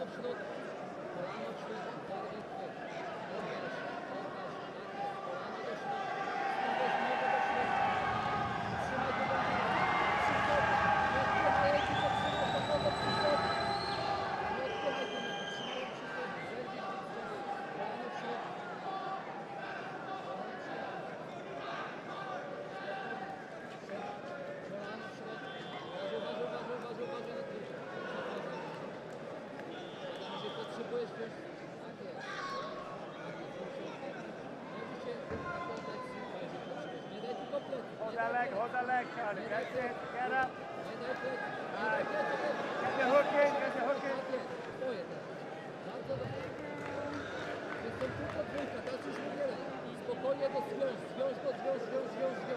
w środku. Kolano w środku. Zerwij chwyt. Odgasz. Odgasz. Tak jest. Kolano do środka. Stawiaj nogę do środka. Trzymaj go do góry. Przy sobie. Nie odpychaj ręki, to trzymaj tą nogę przy sobie. Nie odpychaj tą nogę. Trzymaj ją przy sobie. Zerwij chwyt z góry. Kolano w środku. Potrzebujesz też... Tak jest. Możecie oglądać słuchaj, że potrzebujesz. Nie daj tylko plecy. Hold that leg, Charlie. That's it. Get up. Nie daj plecy. Nie daj plecy. Get the hook in, get the hook in. Tak jest. Stoję teraz. Bardzo dobrze. Jestem tylko trójka, teraz już niewiele. Spokojnie go zwiąż. Zwiąż go, zwiąż. Zwiąż go.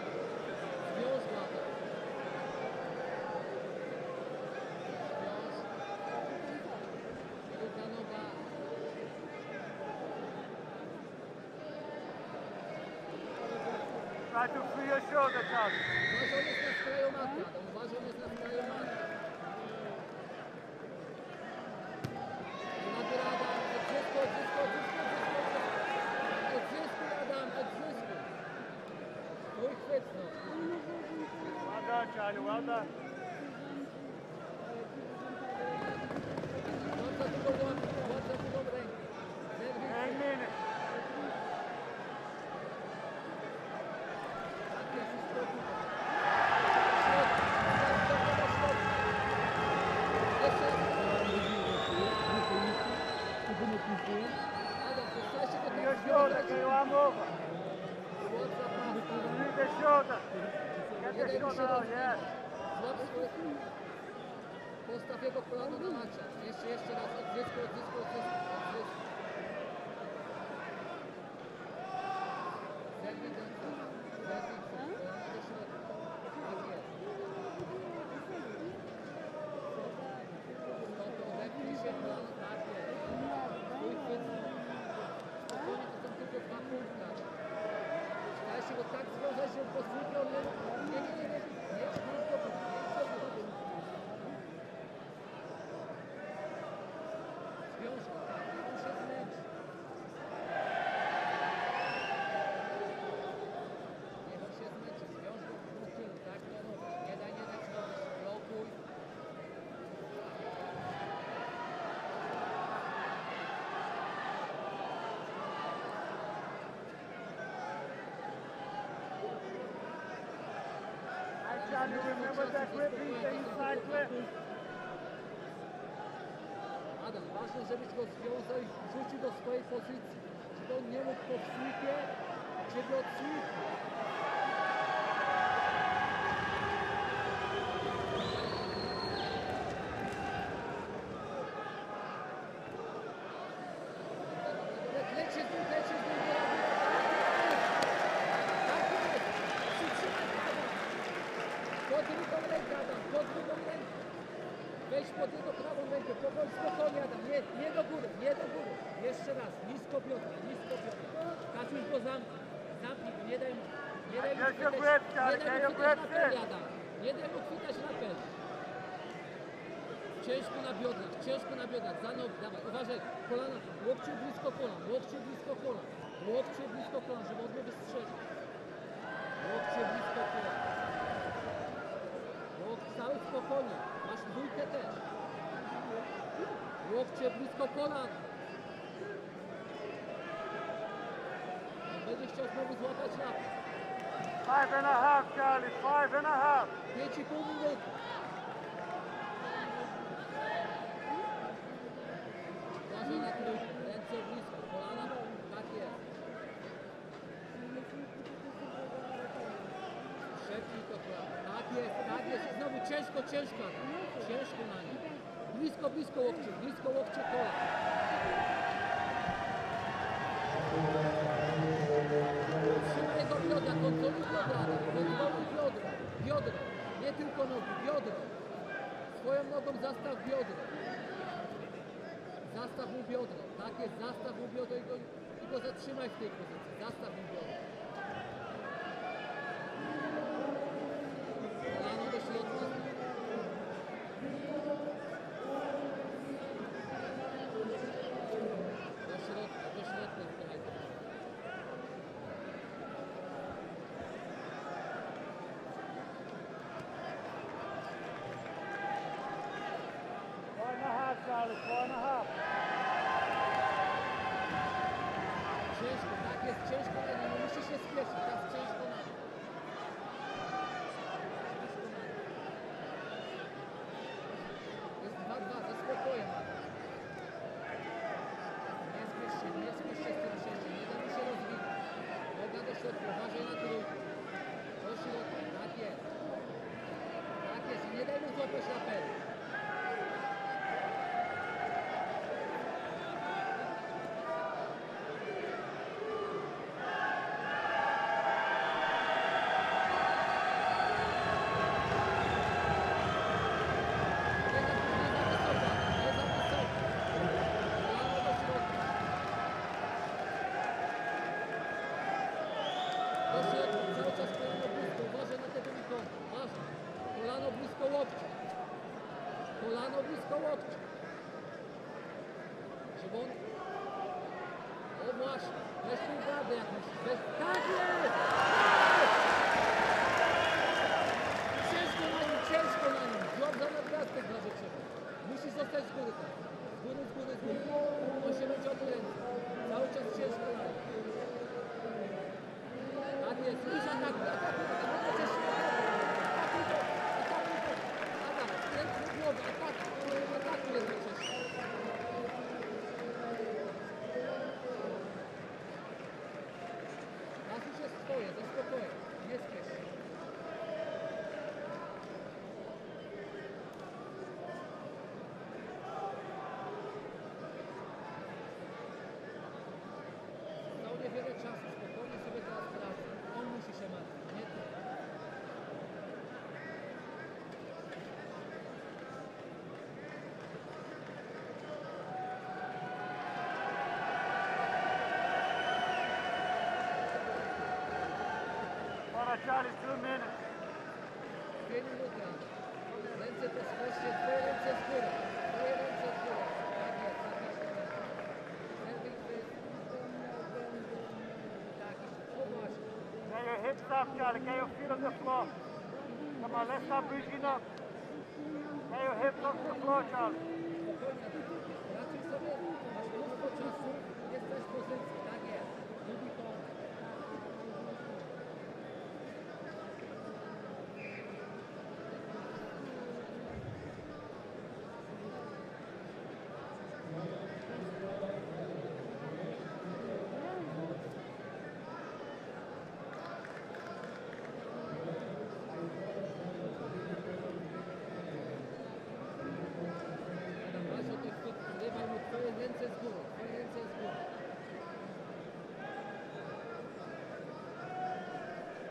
Druga noga. Try to free your shoulder, Charlie. Uważaj, jest na skraju maty, Adam. Uważaj, jest na skraju maty. Nabiera Adam. Odzyskuj, Adam. Odzyskuj. Twój chwyt, no. Well done, Charlie. Well done. Łap za drugą rękę. Zerwij chwyt. 10 minutes. Tak jest, już spokój. Adam, zostań się do Your shoulder, get your arm over. Złap za pas. Leave the shoulder. Get the shoulder out, yes. Złap swoje... Postaw jego kolano na macie. Jeszcze raz. Odzyskuj. Zerwij ten chwyt. Kolano do środka. Tak jest. Stop, odepnij się kolano. Tak jest. Twój chwyt. Spokojnie, to są tylko 2 punkty. Staraj się go tak związać, żeby po słupie on nie. Nie, zwiąż go, tak, on się zmęczy. Niech on się zmęczy, zwiąż go do tyłu, tak, nie robisz. Nie daj robisz, blokuj. Charlie, remember that gripping thing, side grip. Adam, ważne, żebyś go związał i wrzucił do swojej pozycji. Żeby on nie mógł po sweepie ciebie odsweepić. Leć się z nim. Tak jest. Przytrzymaj go. Pod drugą rękę, Adam, pod drugą rękę. Weź pod jego prawą rękę, powoli, spokojnie, Adam, nie do góry. Jeszcze raz, nisko biodra. Kasiusz go zamknij go, nie daj mu chwytać na peli, Adam. Nie daj mu chwytać na peli. Ciężko na biodrach, za nogi, dawaj, uważaj, kolana, łokcie blisko kolan, żeby on nie wystrzelił. Łokcie blisko kolan. Cały spokojnie, masz dwójkę też. Łokcie blisko kolan. Będzie chciał znowu złapać lapę. 5.5, Charlie, 5.5. 5,5 minuty. Uważaj na trójkę, ręce blisko, kolana, tak jest. Szepnij to kolana, tak jest. Znowu ciężko, ciężko na nim. Blisko łokcie kolan. Trzymaj jego biodra, kontroluj biodra, nie tylko nogi, biodro. Swoją nogą zastaw biodro. Zastaw mu biodro, tak jest, zastaw mu biodro i go zatrzymaj w tej pozycji, zastaw mu biodro. Kolano do środka. ciężko na nim, musisz się spieszyć, teraz ciężko na nim. Jest 2-2, ze spokojem. Nie spiesz się z tym sześciem, nie daj mu się rozwinąć. Noga do środka, uważaj na trójkę. Do środka, tak jest. Tak jest i nie daj mu złapać lapelu. Kolano blisko łokcia. Szymon. O właśnie. Weź tu bradę jak musisz. Tak jest! Ciężko na nim, ciężko na nim. Złap za nadgarstek dla rzeczy. Musisz zostać z góry tam. Z góry, z góry, z góry. On się będzie od ręki. Cały czas ciężko na nim. Tak jest. Już atakuj, atakuj. Atakuj go. Adam, skręć mu głowę. Atakuj jednocześnie. Teraz już jest twoje, ze spokojem. Nie spiesz się. Zostało niewiele czasu, spokojnie sobie teraz pracę. On musi się martwić, nie ty. Charlie, 2 minutes. 2 minuty. Ręce po skoście, twoje ręce z góry. Twoje ręce z góry. Tak jest, zapisz to. Serving fist. Tak, o właśnie. Get your hips up, Charlie. Get your feet on the floor. Come on, let's stop reaching up. Get your hips off the floor, Charlie. Spokojnie, raczej sobie masz mnóstwo czasu, jest bez pozycji. Tak jest. Drugi kąt. Wlewaj mu twoje ręce z góry, twoje ręce z góry.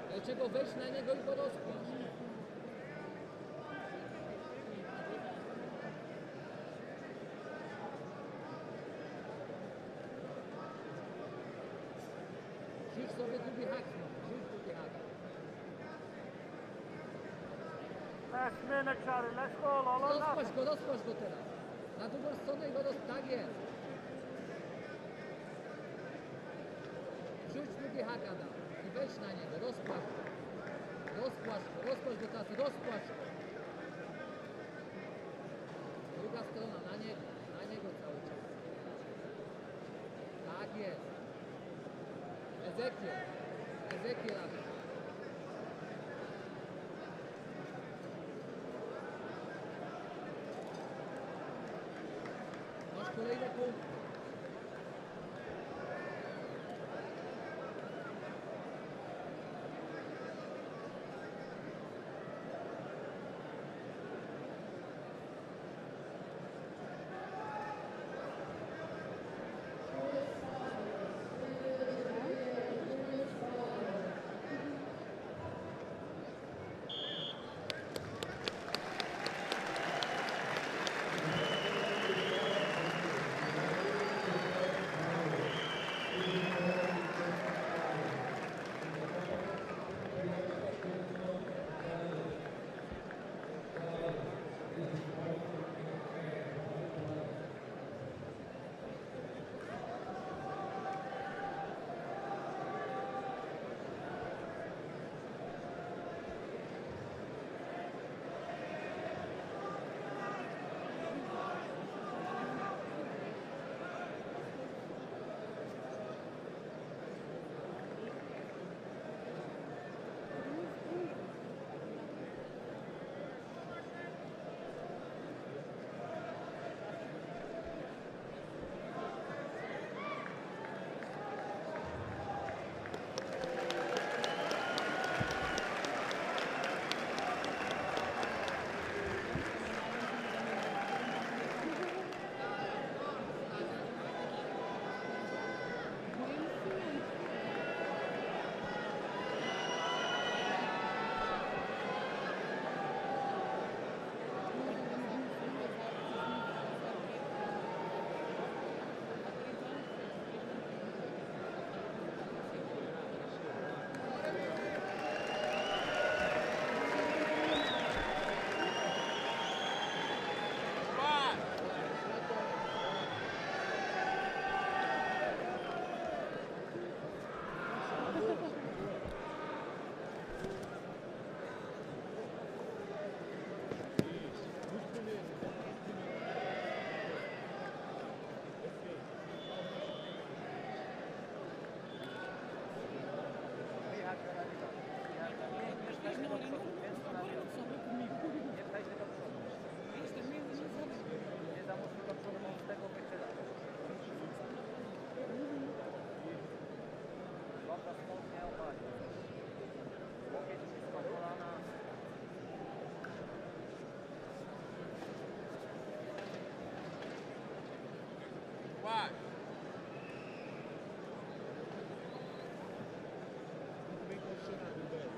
Dlaczego wejść na niego i go rozpiąć? Rzuć sobie drugi hak znowu, rzuć drugi hak. Last minute, Charlie. Let's roll all or nothing. Rozpasz go teraz. Na drugą stronę i go tak jest. Rzuć drugi hak, Adam. I wejdź na niego, rozpłasz go. Rozpłasz go teraz, rozpłasz go. Druga strona, na niego cały czas. Tak jest. Ezekiel, Adam. Masz kolejne punkty. spodnie opalić. Łokieć blisko kolana. Vai. Bem posicionado, velho.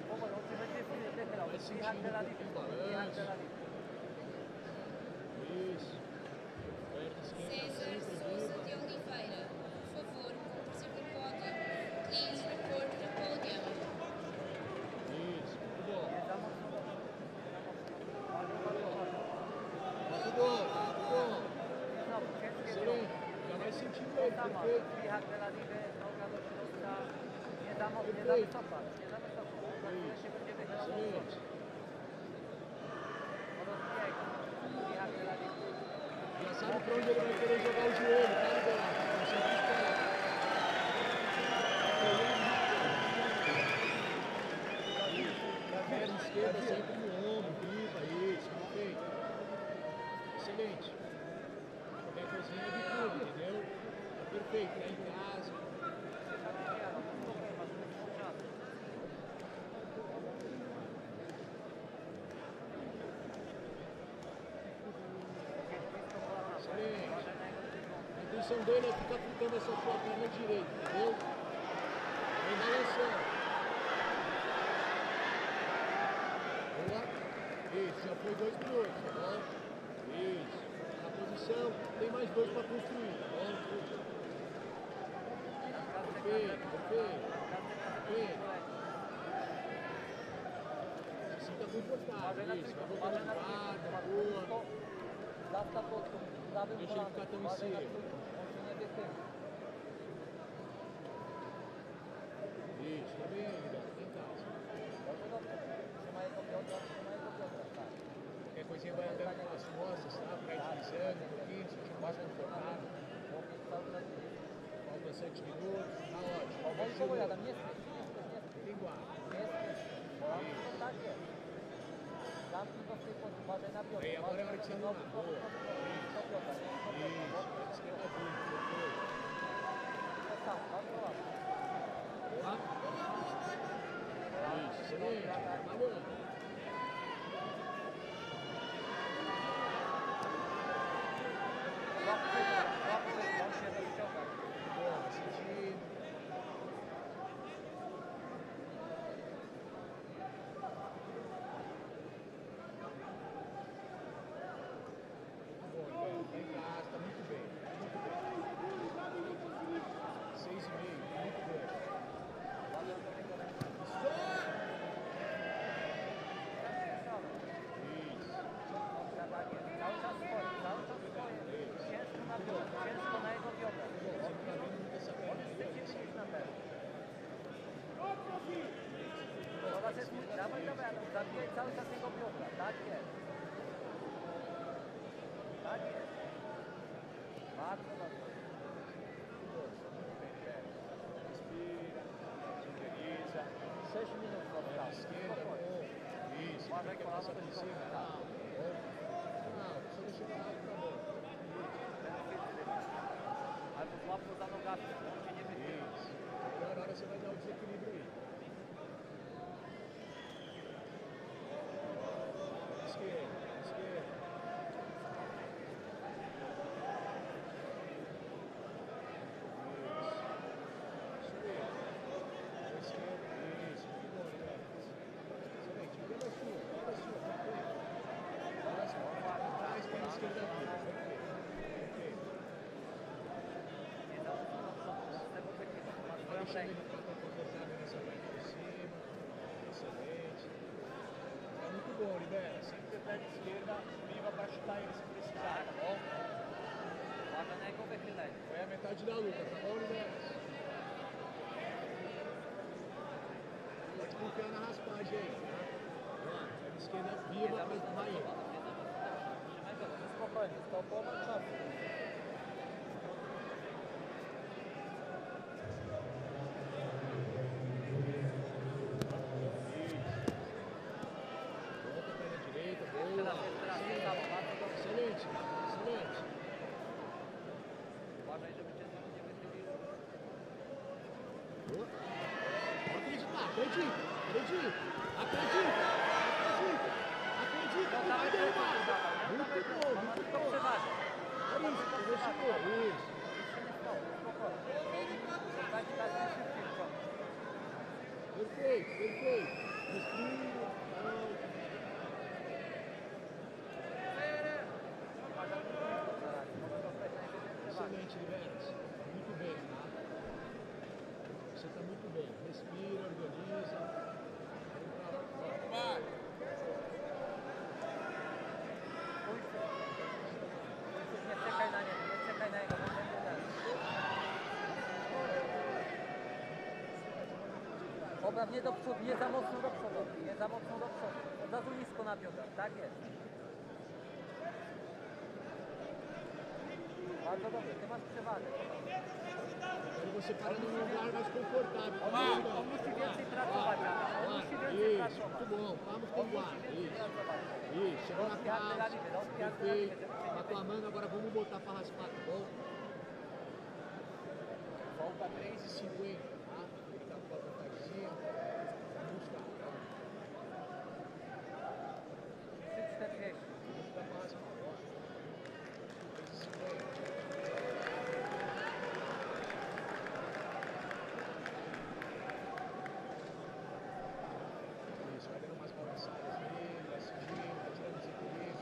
Powoli, on się będzie wychylał. Zjechać de la liczby. Zjechać de la liczby. Isso. Perna esquerda César sempre Souza viva. de Oliveira, por favor, compre-se do pódio. Please report the podium. Isso, muito bom. Jeżdżamy w dół. Muito bom, muito bom. Znowu, ciężkie Excelente. Já vai sentindo ele, perfeito. Zjechać de la liczby. Noga do środka. Nie za mocno, nie za wysoko. Nie za wysoko. Za chwilę się będzie wychylał mocno. Excelente. Rozbieg. Zjechać de la liczby. Já sabe pra onde ele vai querer jogar o joelho, tá ligado? Então sempre espera. A perna esquerda sempre no ombro, viva, isso, perfeito. Excelente. Qualquer coisinha é de tudo, entendeu? Tá perfeito, tá em casa. Excelente. A intenção dele é ficar fritando essa sua perna direita, entendeu? Vem balançando. Boa. Isso, já foi 2 minutos, tá bom? Isso. Na posição, tem mais 2 para construir, tá bom? Perfeito, perfeito. Perfeito. Se sinta confortável, isso. Vai voltando devagar, boa. Zawsta pod tym prawym Deixa ele kolanem. ficar tão em Uważaj na cima. stół, on się nie wychyli. Isso, tá bem, Guilherme, tá em casa. Dobrze, dobrze. Trzyma jego biodra, tak. Qualquer coisinha vai andando pelas costas, tá? Pra ir deslizando um pouquinho, se sentir mais confortável. Łokieć cały czas jest. Falta 7 minutos, tá ótimo. Powoli, powoli, Adam, nie spiesz, nie spiesz, nie spiesz. Tem guarda. Nie spiesz. Bo to tak jest. Zamknij go w tej pozycji, uważaj na biodra. Aí, agora é a hora que você Uważaj não na biodra. Do biodra, nie? Do biodra. Isso, pra esquerda viva, perfeito. To samo, bardzo ładnie. Boa. Isso, excelente, trabalhando. Łap wyżej, on się rozciąga. Boa, vai sentindo. Muito bom, Guilherme, tá em casa, tá muito bem, muito bem. 6,5, muito bem. Isso. Cały czas swoje. Ciężko na biodra, ciężko na jego biodra. Sempre tá vendo muito essa perna aí, ó, Przeciwnie essa- niż na pewno. Dobra, dawaj, dawaj, Adam, zabijaj cały czas jego biodra. Tak jest. Tak jest. Bardzo dobrze. Respira, sinceriza. 6 minut Perna zostało. esquerda, Spokojnie. bom. Isso, Uważaj, fica kolano passa do por przodu. cima, Tak. calma, bom. Não, só deixa eu falar, tá bom. Albo złap go za nogami, żeby on się nie wychylił. Isso. Agora a hora você vai dar o desequilíbrio aí. Esquerda, esquerda. Isso. Isso mesmo. Esquerda, isso. Muito bom, Guilherme. Excelente. Vem da sua, perfeito. Próximo, mais perna esquerda viva, perfeito. Perfeito. Nie za mocno do przodu, z tego wychylił. Masz swoją Deixa ele rękę. ficar confortável nessa perna por cima. Excelente. Tá muito bom, Libera. Sempre a perna esquerda viva para chutar ele se precisar, tá bom? Uważaj na jego wychylenie. Foi a metade da luta, tá bom, Libera? Pode confiar na raspagem aí, tá? Olha lá, perna esquerda Nie viva za para mocno empurrar do ele. przodu, nie za mocno. Trzymaj go, spokojnie, z tą połową czasu. Volta a perna direita, Teraz, boa. jeszcze raz, to samo, bardzo dobrze. Excelente, excelente. acredita, acredita, acredita, acredita, acredita, não vai derrubar. Muito bom, muito bom. Arisco, investiu, isso. Perfeito, perfeito. Respira. Excelente, Jimenez. Muito bem, tá? Você está muito bem. Respira, organiza. Vai. Dobra, nie do przodu, nie za mocno do przodu, nie za mocno do przodu. Od razu nisko na biodrach, tak jest. Bardzo dobrze, ty masz przewagę. Quero você parando num lugar mais confortável. On musi więcej pracować, on musi więcej Isso, pracować. muito bom. Vamos com o ar. Isso. Isso, chegou na Piada casa. da vida, dá um piada da Perfeito. vida. Tá com a manga, agora vamos botar para raspar, tá bom? Falta 3,50, tá? Ele tá com a vontadinha. Vamos buscar. 3,40. Vamos dar para raspar, bora. 3,50. Isso, vai dando umas balançadas nele, vai subindo, vai tirando os equilíbrios.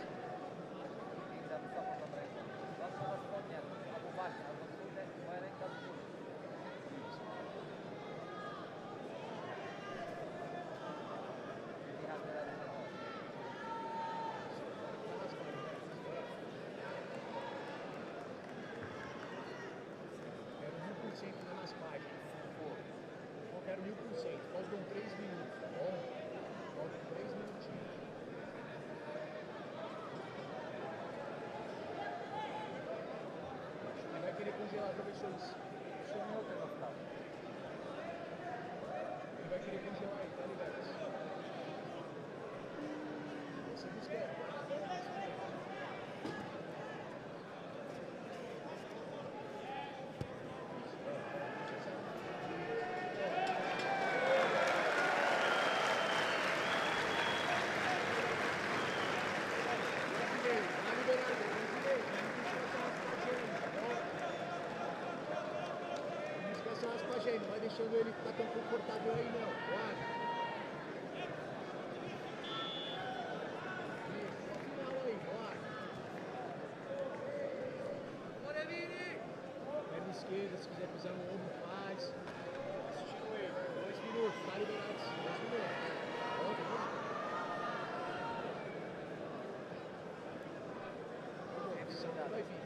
Quero 1000% nas páginas, por favor. Eu quero 1000%. Faltam 3 minutos, tá bom? Faltam 3 minutinhos. Ele vai querer congelar, professores. Ele vai querer congelar aí, tá ligado? Você busca. Não vai deixando ele ficar tão confortável aí não, bora. Isso, no final aí, bora. Perna esquerda, se quiser pisar no ombro, faz. Estica ele, 2 minutos, tá liberado, 2 minutos. Volta, volta. A decisão não vai vir.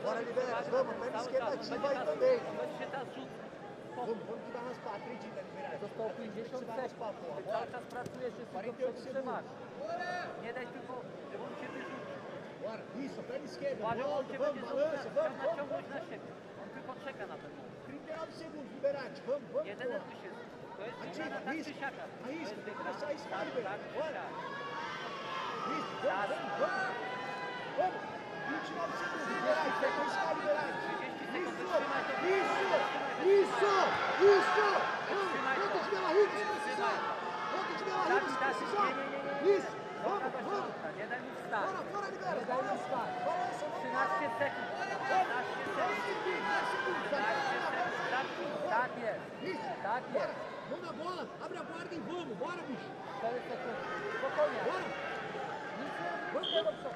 Bora, Jimenez, vamos, perna esquerda ativa aí também. Vamos que vai raspar, acredita, Jimenez. Został 50 sekund. Ty cały czas pracujesz, jesteś do 48 przodu, segundos. trzymasz. Nie daj tylko, żeby on cię wyrzucił. Bora, isso, perna esquerda, Uważaj, on volta, cię vamos, będzie balança, vamos, vamos, naciągnąć na vamos. siebie. On tylko czeka na ten moment. 39 segundos, Liberati, vamos, vamos. Jeden tu się. To jest wygrana tak czy siaka. To Arrisca, jest tem que wygrana começar a arriscar, tak Liberati. czy Bora. siaka. Isso, vamos, vamos, vamos. Vamos, 29 segundos, Liberati, tem que arriscar, Liberati. Isso, isso, isso. Vamos, volta de Bela Rica, se precisar. Volta de Bela Rica, se precisar. Isso, vamos, vamos. Nie daj mu wstać. Bora, bora, Nie Liberati, daj mu balança. wstać. Balança, não 13 sekund. 13 sekund. 13 sekund. Tak jest. Isso, Tak bora. jest. Mão na bola, abre a guarda e vamos. Bora, bicho. Pega esse aqui. Focou nela. Bora. Vamos pegar, opção.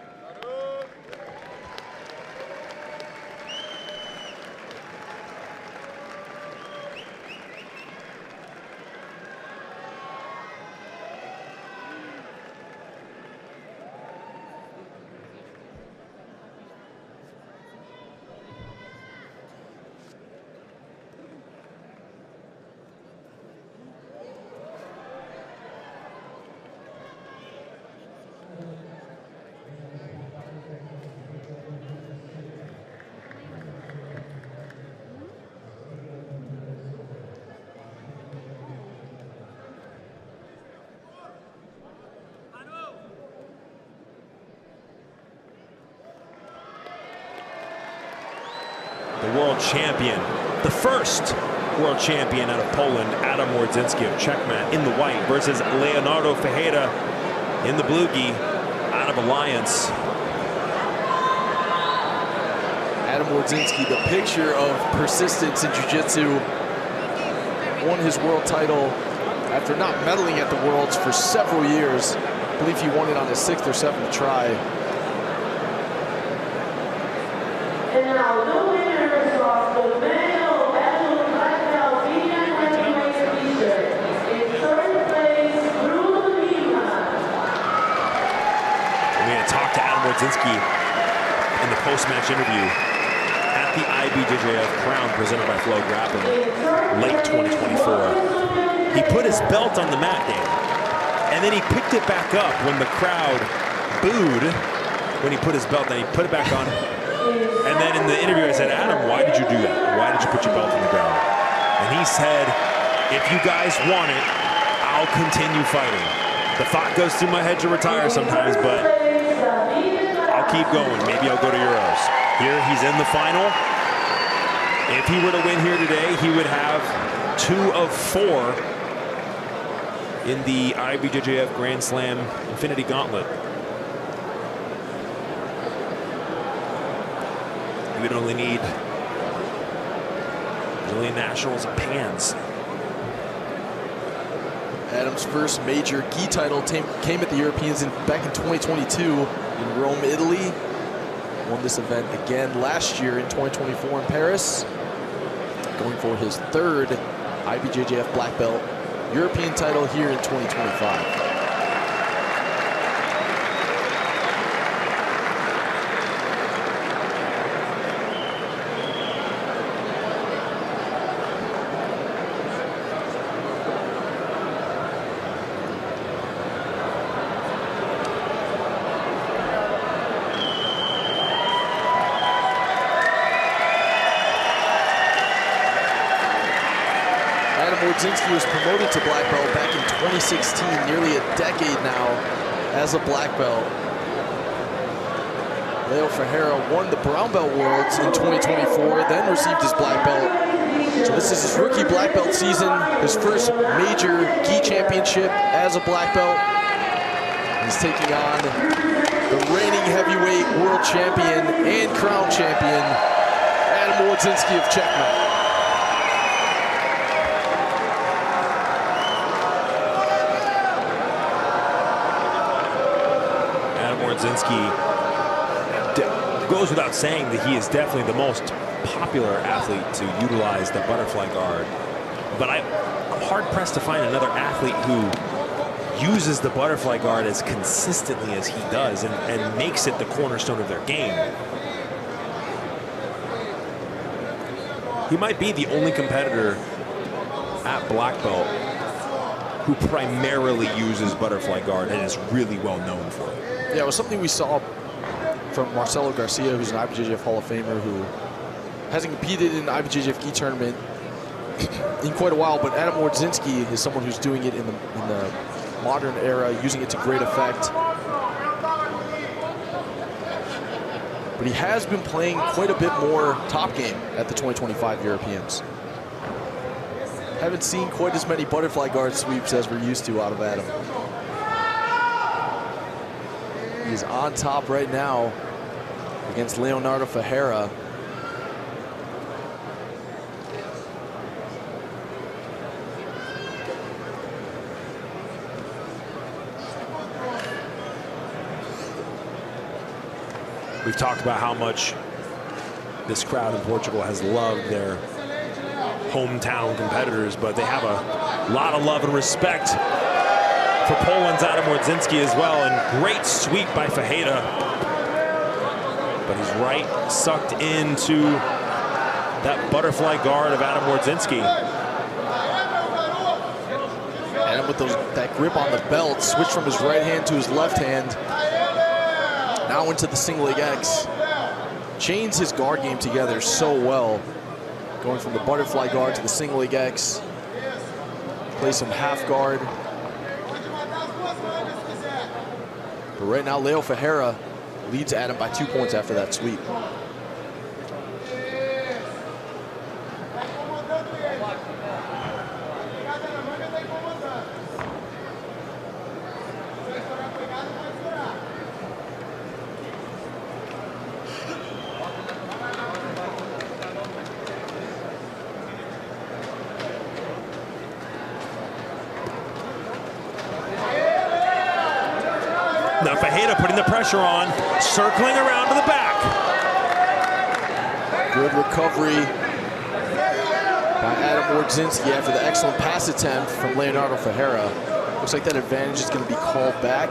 The world champion, the first world champion out of Poland, Adam Wardzinski of Checkmat in the white versus Leonardo Ferreira in the blue gi out of Alliance. Adam Wardzinski, the picture of persistence in jiu-jitsu, won his world title after not medaling at the Worlds for several years. I believe he won it on his 6th or 7th try. And now, the winners of the male battle black belt medium heavyweight t-shirt. In third place, We're going to talk to Adam Wardzinski in the post-match interview at the IBJJF Crown presented by FloGrappling late 2024. He put his belt on the mat, Dan, and then he picked it back up when the crowd booed when he put his belt, then he put it back on. And then in the interview I said, Adam, why did you do that? Why did you put your belt on the ground? And he said, if you guys want it, I'll continue fighting. The thought goes through my head to retire sometimes, but I'll keep going. Maybe I'll go to Euros. Here, he's in the final. If he were to win here today, he would have 2 of 4 in the IBJJF Grand Slam Infinity Gauntlet. He would only need Brazilian nationals and pans. Adam's first major gi title came at the Europeans back in 2022 in Rome, Italy. Won this event again last year in 2024 in Paris. Going for his 3rd IBJJF black belt European title here in 2025. Wardzinski was promoted to black belt back in 2016, nearly a decade now as a black belt. Leo Ferreira won the brown belt worlds in 2024, then received his black belt. So this is his rookie black belt season, his first major gi championship as a black belt. He's taking on the reigning heavyweight world champion and crown champion, Adam Wardzinski of Checkmat. Wardzinski goes without saying that he is definitely the most popular athlete to utilize the butterfly guard. But I'm hard-pressed to find another athlete who uses the butterfly guard as consistently as he does and makes it the cornerstone of their game. He might be the only competitor at black belt who primarily uses butterfly guard and is really well known for it. Yeah, it was something we saw from Marcelo Garcia, who's an IBJJF Hall of Famer who hasn't competed in an IBJJF gi tournament in quite a while, but Adam Wardzinski is someone who's doing it in the modern era, using it to great effect. But he has been playing quite a bit more top game at the 2025 Europeans. Haven't seen quite as many butterfly guard sweeps as we're used to out of Adam. He's on top right now against Leonardo Ferreira. We've talked about how much this crowd in Portugal has loved their hometown competitors, but they have a lot of love and respect for Poland's Adam Wardzinski as well, and great sweep by Fajeda. But he's right sucked into that butterfly guard of Adam Wardzinski. And with that grip on the belt, switch from his right hand to his left hand. Now into the single leg X. Chains his guard game together so well. Going from the butterfly guard to the single leg X. Play some half guard. But right now, Leo Ferreira leads Adam by 2 points after that sweep. Now Fajeda putting the pressure on, circling around to the back. Good recovery by Adam Wardzinski after the excellent pass attempt from Leonardo Ferreira. Looks like that advantage is going to be called back.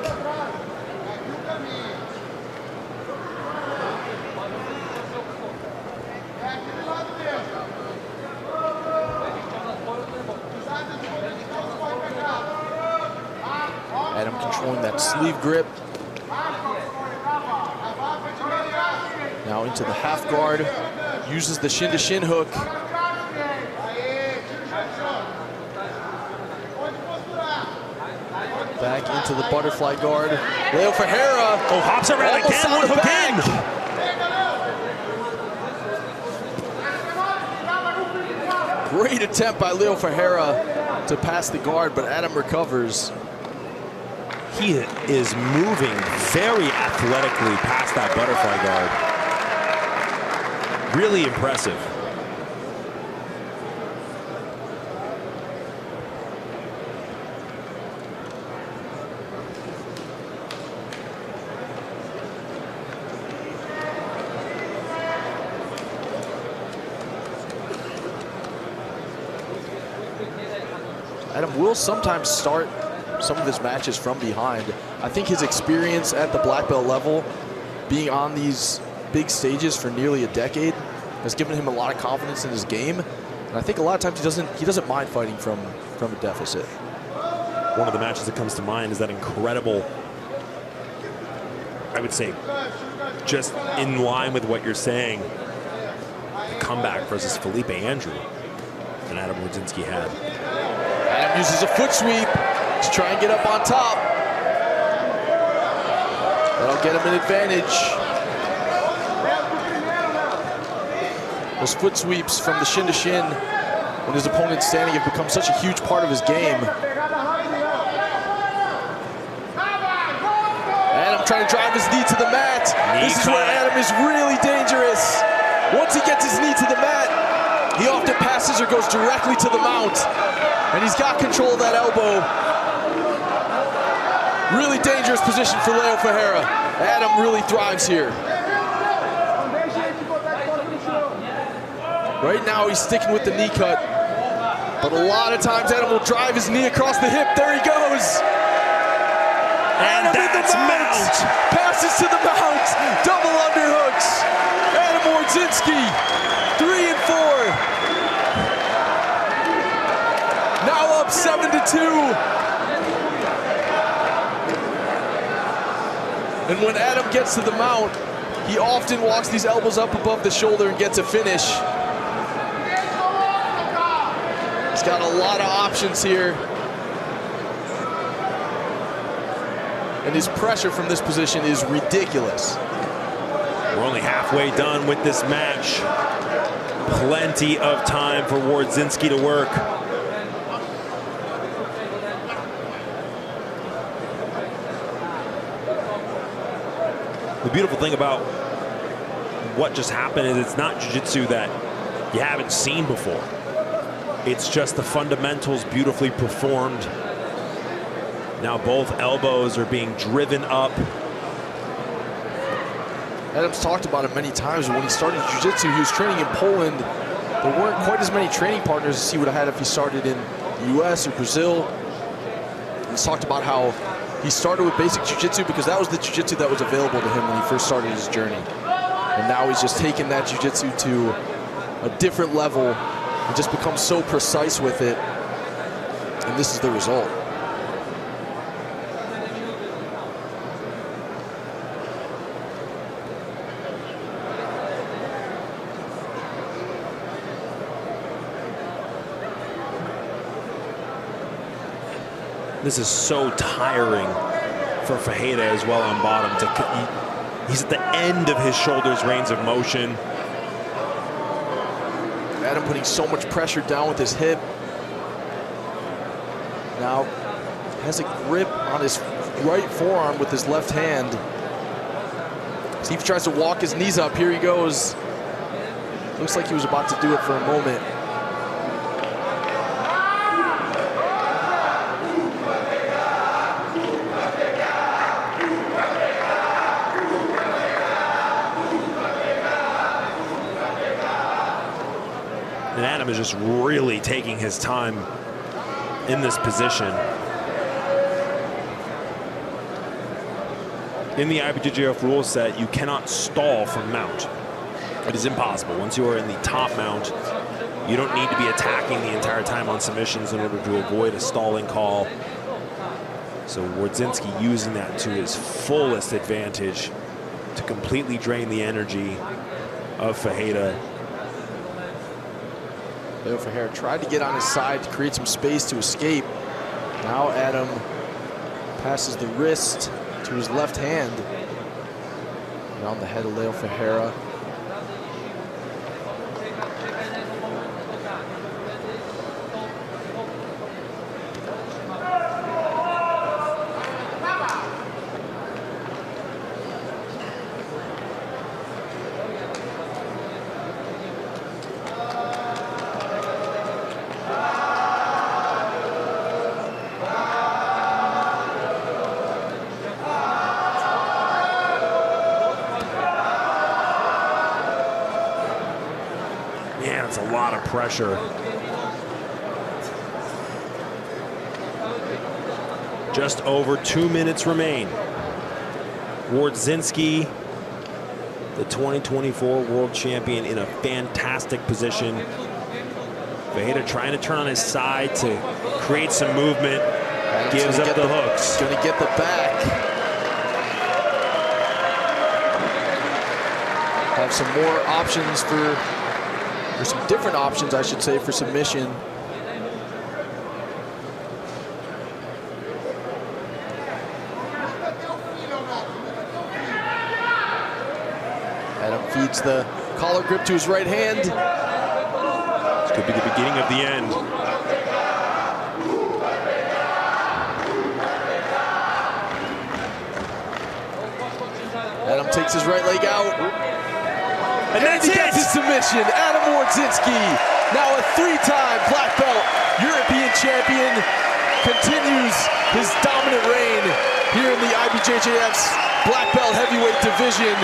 Adam controlling that sleeve grip. Now into the half guard, uses the shin to shin hook. Back into the butterfly guard. Leo Ferreira. Oh, hops around again, one hook in. Great attempt by Leo Ferreira to pass the guard, but Adam recovers. He is moving very athletically past that butterfly guard. Really impressive. Adam will sometimes start some of his matches from behind. I think his experience at the black belt level, being on these big stages for nearly a decade, has given him a lot of confidence in his game. And I think a lot of times he doesn't mind fighting from a deficit. One of the matches that comes to mind is that incredible, I would say, just in line with what you're saying, the comeback versus Felipe Andrew that Adam Wardzinski had. Adam uses a foot sweep to try and get up on top. That'll get him an advantage. Those foot sweeps from the shin to shin when his opponent's standing have become such a huge part of his game. Adam trying to drive his knee to the mat. This is where Adam is really dangerous. Once he gets his knee to the mat, he often passes or goes directly to the mount. And he's got control of that elbow. Really dangerous position for Leo Ferreira. Adam really thrives here. Right now he's sticking with the knee cut. But a lot of times Adam will drive his knee across the hip. There he goes. And that's mount. Passes to the mount. Double underhooks. Adam Wardzinski, 3 and 4. Now up 7-2. And when Adam gets to the mount, he often walks these elbows up above the shoulder and gets a finish. He's got a lot of options here. And his pressure from this position is ridiculous. We're only halfway done with this match. Plenty of time for Wardzinski to work. The beautiful thing about what just happened is it's not jiu-jitsu that you haven't seen before. It's just the fundamentals beautifully performed. Now both elbows are being driven up. Adam's talked about it many times. When he started jiu-jitsu, he was training in Poland. There weren't quite as many training partners as he would have had if he started in the US or Brazil. He's talked about how he started with basic jiu-jitsu because that was the jiu-jitsu that was available to him when he first started his journey. And now he's just taken that jiu-jitsu to a different level and just become so precise with it. And this is the result. This is so tiring for Fajeda as well on bottom. He's at the end of his shoulders range of motion. Adam putting so much pressure down with his hip. Now has a grip on his right forearm with his left hand. Steve tries to walk his knees up. Here he goes. Looks like he was about to do it for a moment. And Adam is just really taking his time in this position. In the IBJJF rule set, you cannot stall from mount. It is impossible. Once you are in the top mount, you don't need to be attacking the entire time on submissions in order to avoid a stalling call. So Wardzinski using that to his fullest advantage to completely drain the energy of Fajeda. Leo Ferreira tried to get on his side to create some space to escape. Now Adam passes the wrist to his left hand. Around the head of Leo Ferreira. Yeah, it's a lot of pressure. Just over 2 minutes remain. Wardzinski, the 2024 world champion, in a fantastic position. Fajeda trying to turn on his side to create some movement. Gives up the hooks. Gonna get the back. Have some more options for, or some different options, I should say, for submission. Adam feeds the collar grip to his right hand. This could be the beginning of the end. Adam takes his right leg out. And that's he gets his submission. Adam Wardzinski, now a three-time black belt European champion, continues his dominant reign here in the IBJJF's black belt heavyweight division.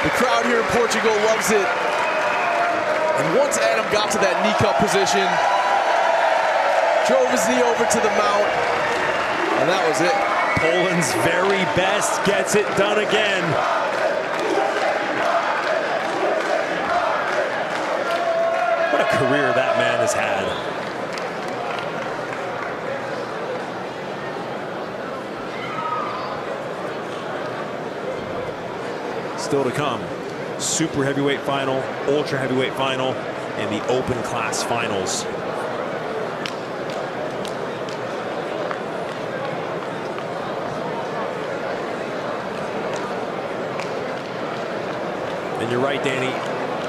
The crowd here in Portugal loves it. And once Adam got to that knee cup position, drove his knee over to the mount, and that was it. Poland's very best gets it done again. What a career that man has had. Still to come, super heavyweight final, ultra heavyweight final, and the open class finals. And you're right, Danny,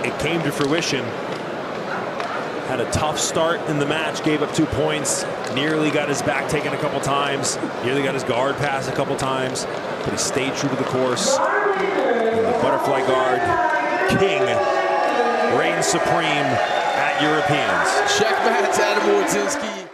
it came to fruition. Had a tough start in the match, gave up 2 points, nearly got his back taken a couple times, nearly got his guard passed a couple times, but he stayed true to the course. And the butterfly guard king reigns supreme at Europeans. Checkmate, Adam Wardzinski.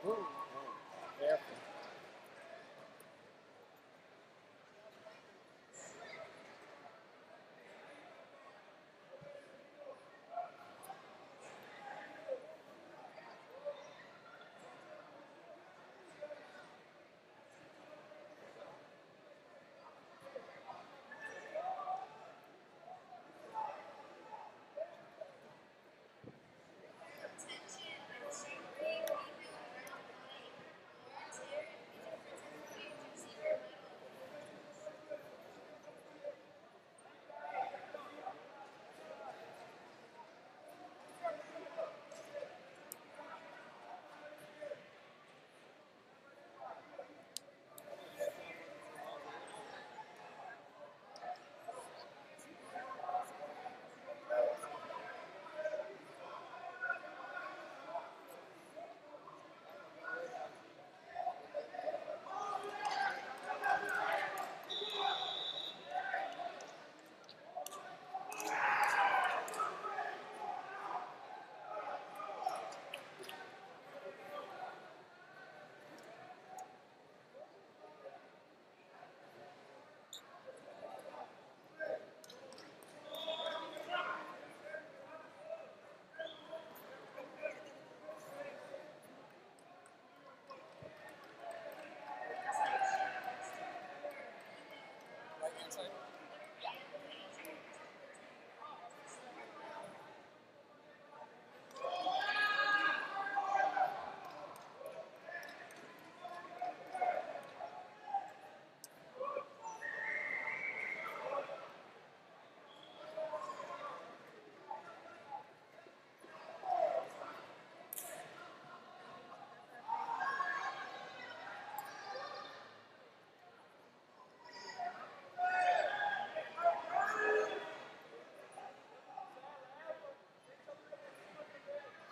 Ooh. Careful.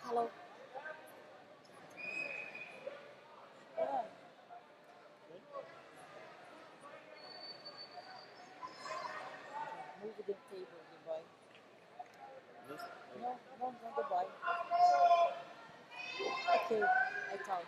Hello. Yeah. Move the table, goodbye. No, no, no, goodbye. Okay, I talk.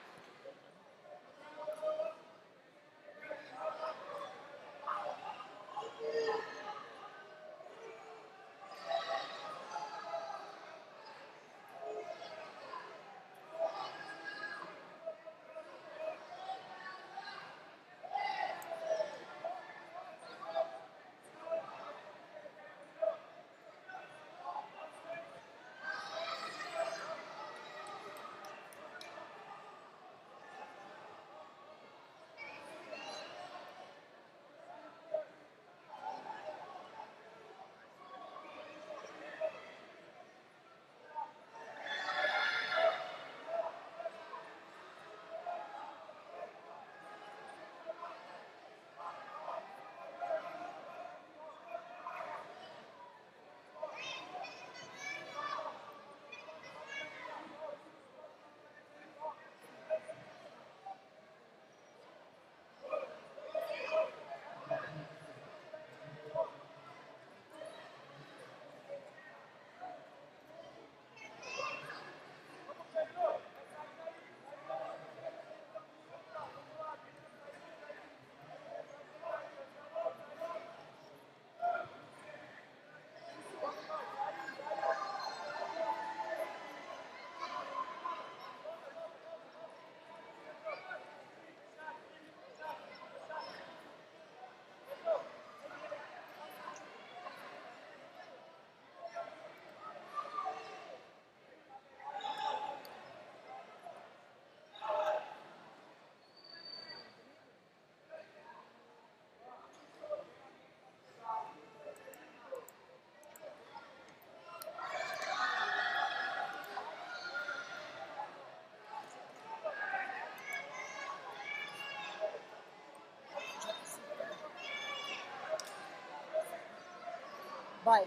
Bye.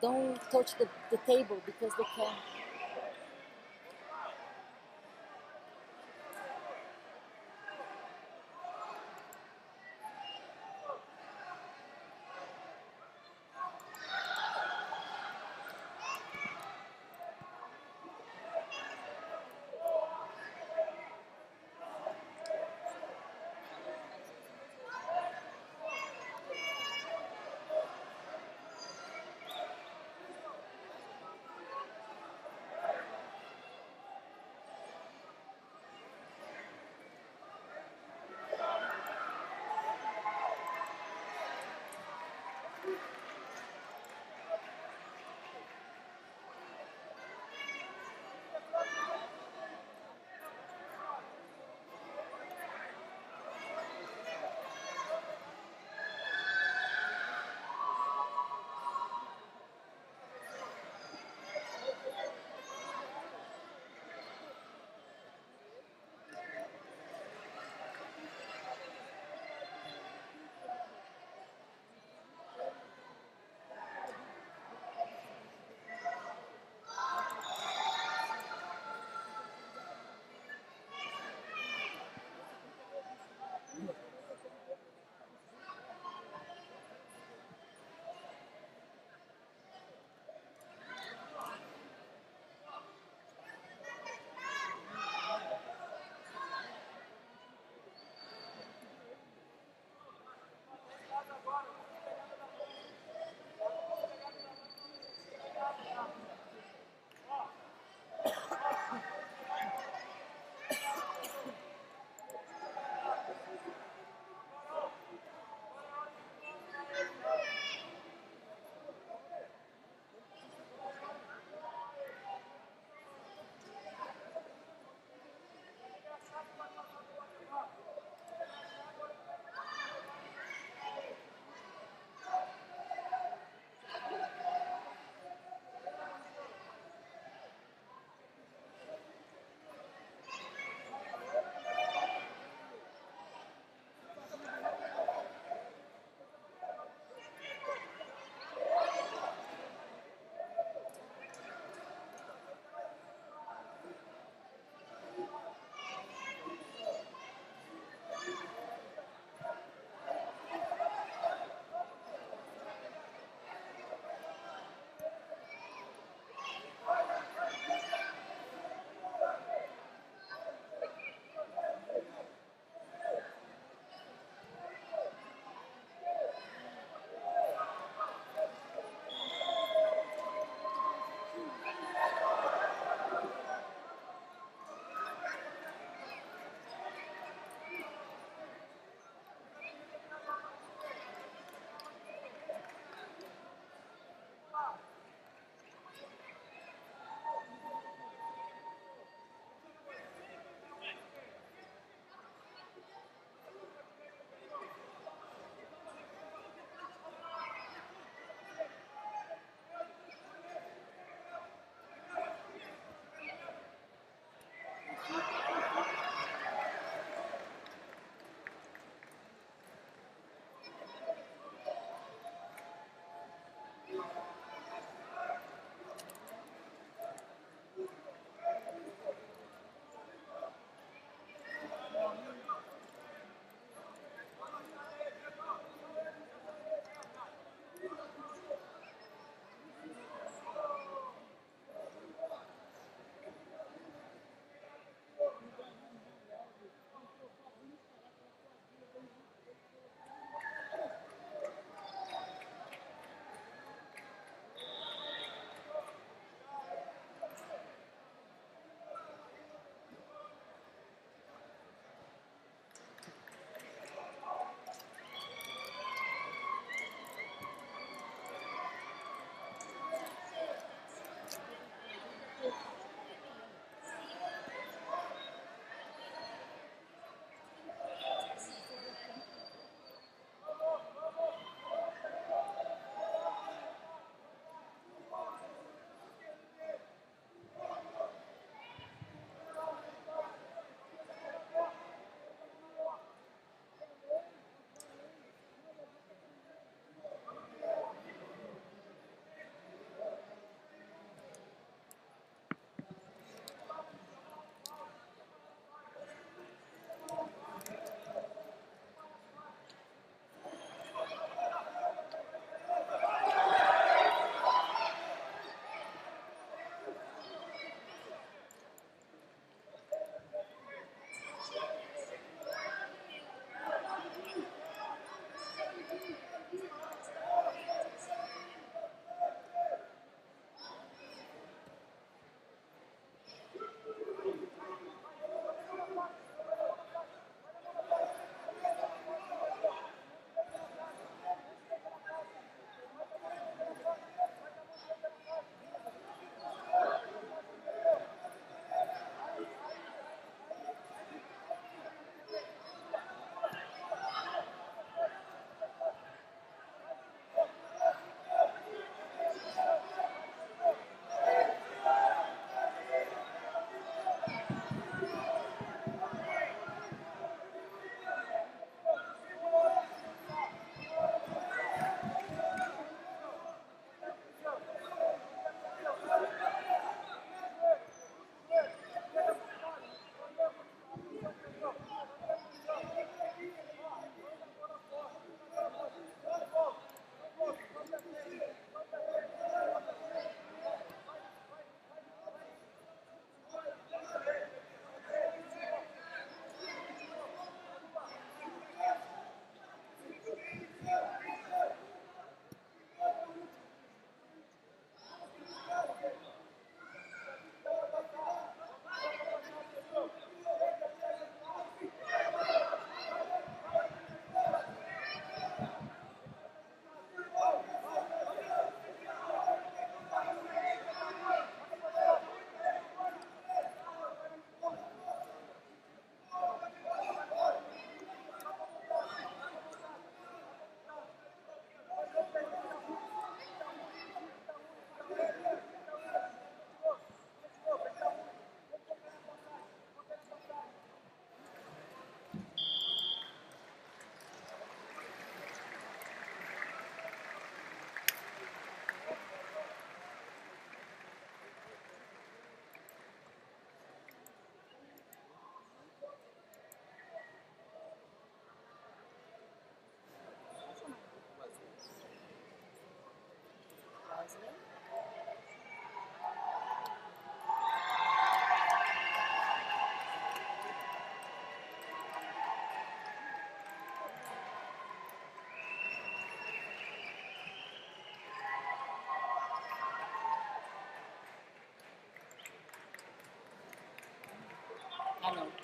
Don't touch the table because they can.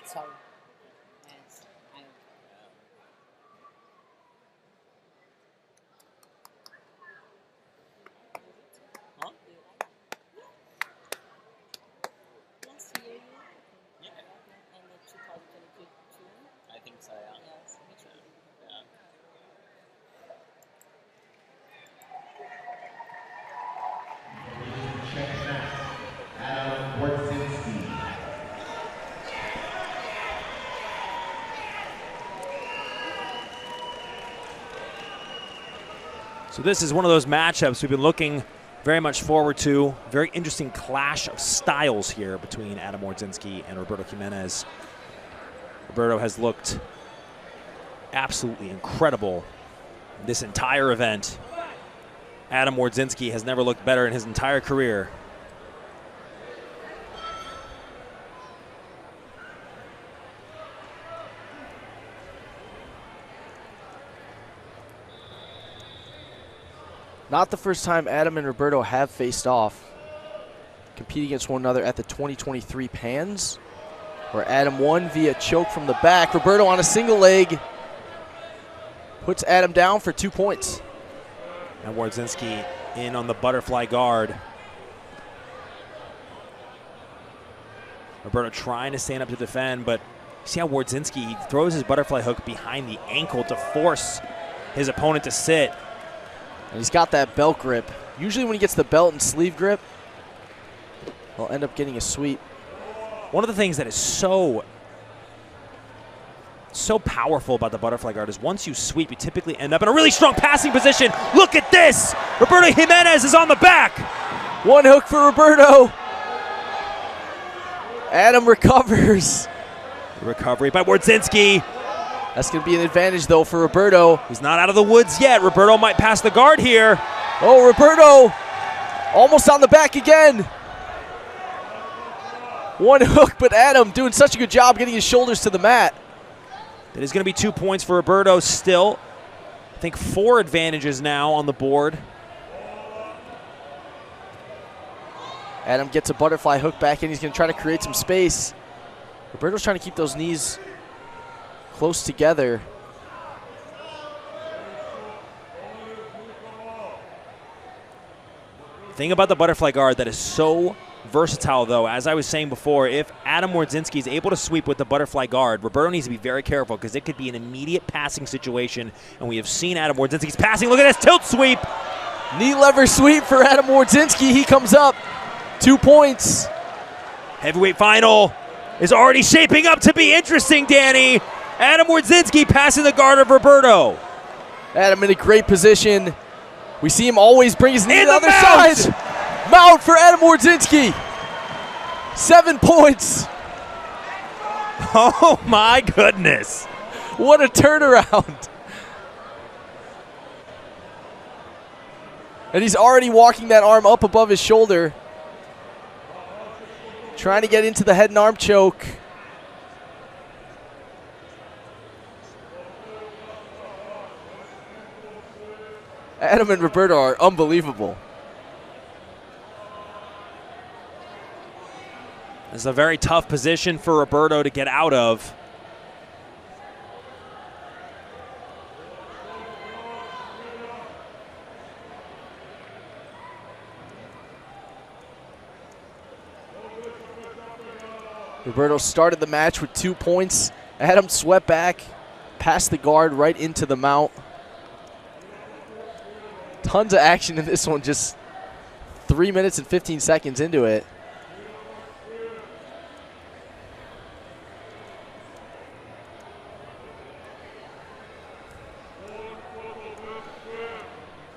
Sorry. Yes. Huh? Last year, Yeah, and the 2022. I think so, yeah. Yes, me too. Yeah. Wardzinski. So this is one of those matchups we've been looking very much forward to. Very interesting clash of styles here between Adam Wardzinski and Roberto Jimenez. Roberto has looked absolutely incredible this entire event. Adam Wardzinski has never looked better in his entire career. Not the first time Adam and Roberto have faced off. Competing against one another at the 2023 Pans, where Adam won via choke from the back. Roberto on a single leg puts Adam down for 2 points. And Wardzinski in on the butterfly guard. Roberto trying to stand up to defend, but see how Wardzinski, he throws his butterfly hook behind the ankle to force his opponent to sit. And he's got that belt grip. Usually when he gets the belt and sleeve grip, he'll end up getting a sweep. One of the things that is so powerful about the butterfly guard is once you sweep, you typically end up in a really strong passing position. Look at this! Roberto Jimenez is on the back. One hook for Roberto. Adam recovers. Recovery by Wardzinski. That's going to be an advantage, though, for Roberto. He's not out of the woods yet. Roberto might pass the guard here. Oh, Roberto almost on the back again. One hook, but Adam doing such a good job getting his shoulders to the mat. That is going to be 2 points for Roberto still. I think 4 advantages now on the board. Adam gets a butterfly hook back in. He's going to try to create some space. Roberto's trying to keep those knees close together. The thing about the butterfly guard that is so versatile, though, as I was saying before, if Adam Wardzinski is able to sweep with the butterfly guard, Roberto needs to be very careful because it could be an immediate passing situation, and we have seen Adam Wardzinski's passing. Look at this tilt sweep. Knee lever sweep for Adam Wardzinski. He comes up. 2 points. Heavyweight final is already shaping up to be interesting, Danny. Adam Wardzinski passing the guard of Roberto. Adam in a great position. We see him always bring his knee to the other mount. side. Mount for Adam Wardzinski. 7 points. Oh my goodness. What a turnaround. And he's already walking that arm up above his shoulder. Trying to get into the head and arm choke. Adam and Roberto are unbelievable. This is a very tough position for Roberto to get out of. Roberto started the match with 2 points. Adam swept back, passed the guard right into the mount. Tons of action in this one, just 3 minutes and 15 seconds into it.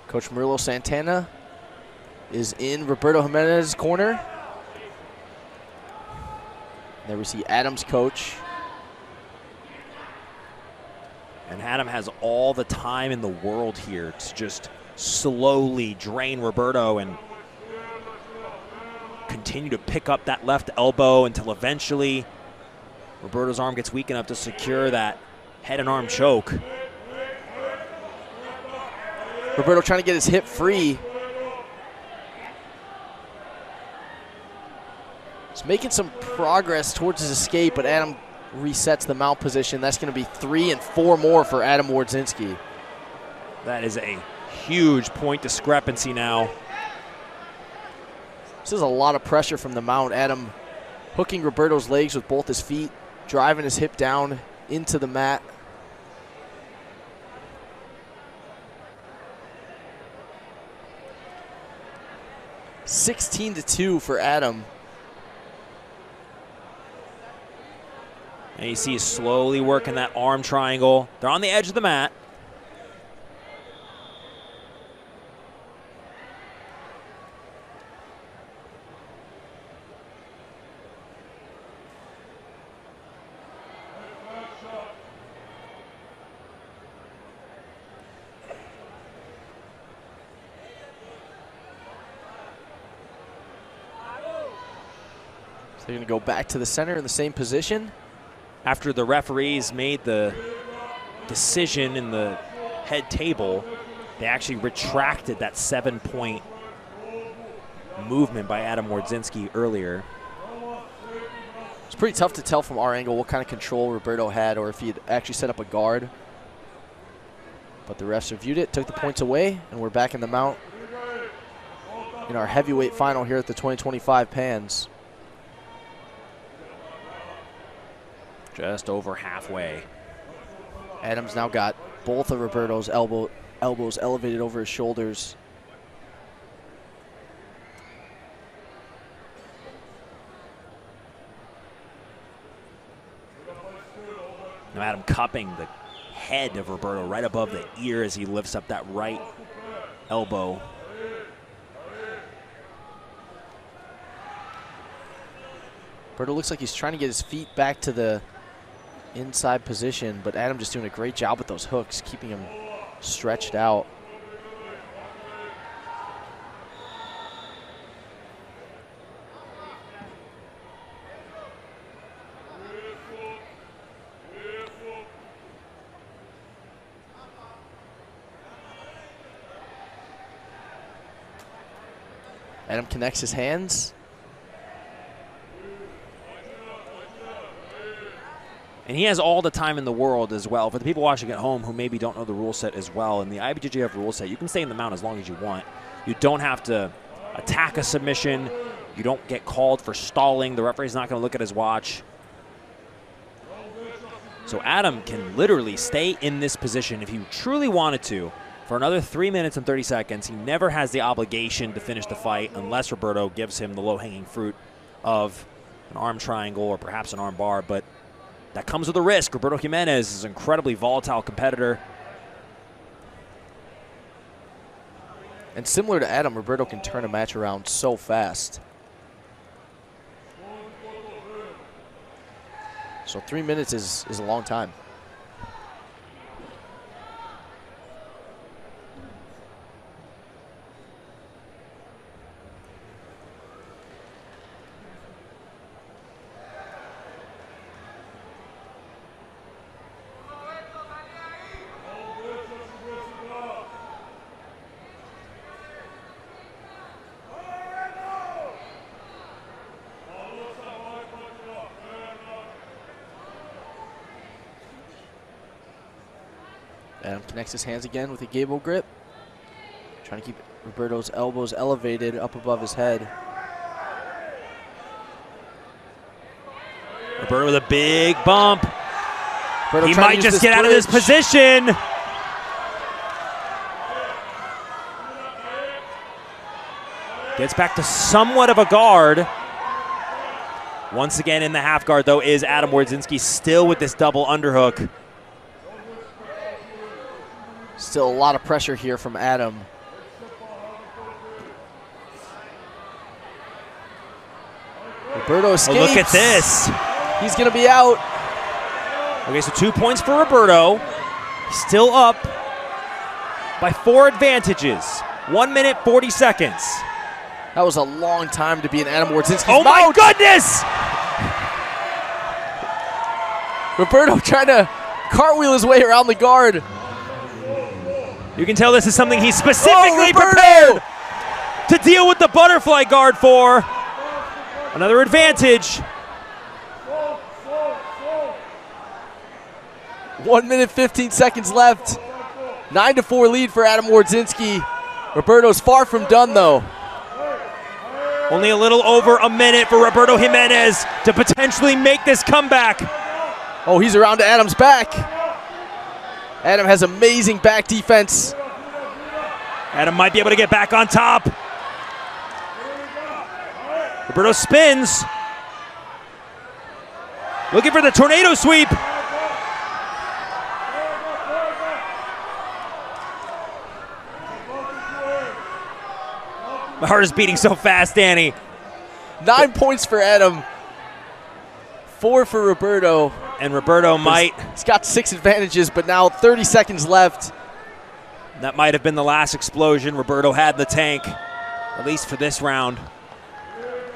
Coach Murilo Santana is in Roberto Jimenez's corner. There we see Adam's coach. And Adam has all the time in the world here to just slowly drain Roberto and continue to pick up that left elbow until eventually Roberto's arm gets weak enough to secure that head and arm choke. Roberto trying to get his hip free. He's making some progress towards his escape, but Adam resets the mount position. That's going to be 3 and 4 more for Adam Wardzinski. That is a huge point discrepancy now. This is a lot of pressure from the mount. Adam hooking Roberto's legs with both his feet, driving his hip down into the mat. (16-2) for Adam. And you see he's slowly working that arm triangle. They're on the edge of the mat. They're going to go back to the center in the same position. After the referees made the decision in the head table, they actually retracted that 7-point movement by Adam Wardzinski earlier. It's pretty tough to tell from our angle what kind of control Roberto had or if he had actually set up a guard. But the refs reviewed it, took the points away, and we're back in the mount in our heavyweight final here at the 2025 Pans. Just over halfway. Adam's now got both of Roberto's elbows elevated over his shoulders. Now Adam cupping the head of Roberto right above the ear as he lifts up that right elbow. Roberto looks like he's trying to get his feet back to the inside position, but Adam just doing a great job with those hooks, keeping him stretched out. Adam connects his hands. And he has all the time in the world as well. For the people watching at home who maybe don't know the rule set as well, in the IBJJF rule set, you can stay in the mount as long as you want. You don't have to attack a submission. You don't get called for stalling. The referee's not going to look at his watch. So Adam can literally stay in this position if he truly wanted to for another 3 minutes and 30 seconds. He never has the obligation to finish the fight unless Roberto gives him the low-hanging fruit of an arm triangle or perhaps an arm bar, but that comes with a risk. Roberto Jimenez is an incredibly volatile competitor. And similar to Adam, Roberto can turn a match around so fast. So 3 minutes is a long time. Adam connects his hands again with a gable grip. Trying to keep Roberto's elbows elevated up above his head. Roberto with a big bump. Roberto He trying to might use just this get out of this bridge. position. Gets back to somewhat of a guard. Once again in the half guard, though, is Adam Wardzinski, still with this double underhook. Still a lot of pressure here from Adam. Roberto escapes. Oh, look at this. He's going to be out. Okay, so 2 points for Roberto. Still up by 4 advantages. 1 minute, 40 seconds. That was a long time to be in Adam Wardzinski's Oh my mount. goodness! Roberto trying to cartwheel his way around the guard. You can tell this is something he's specifically Roberto! prepared to deal with the butterfly guard for. Another advantage. 1 minute, 15 seconds left. 9-4 lead for Adam Wardzinski. Roberto's far from done, though. Only a little over a minute for Roberto Jimenez to potentially make this comeback. Oh, he's around to Adam's back. Adam has amazing back defense. Adam might be able to get back on top. Roberto spins. Looking for the tornado sweep. My heart is beating so fast, Danny. 9 points for Adam. 4 for Roberto. And Roberto might. He's got 6 advantages, but now 30 seconds left. That might have been the last explosion Roberto had in the tank, at least for this round.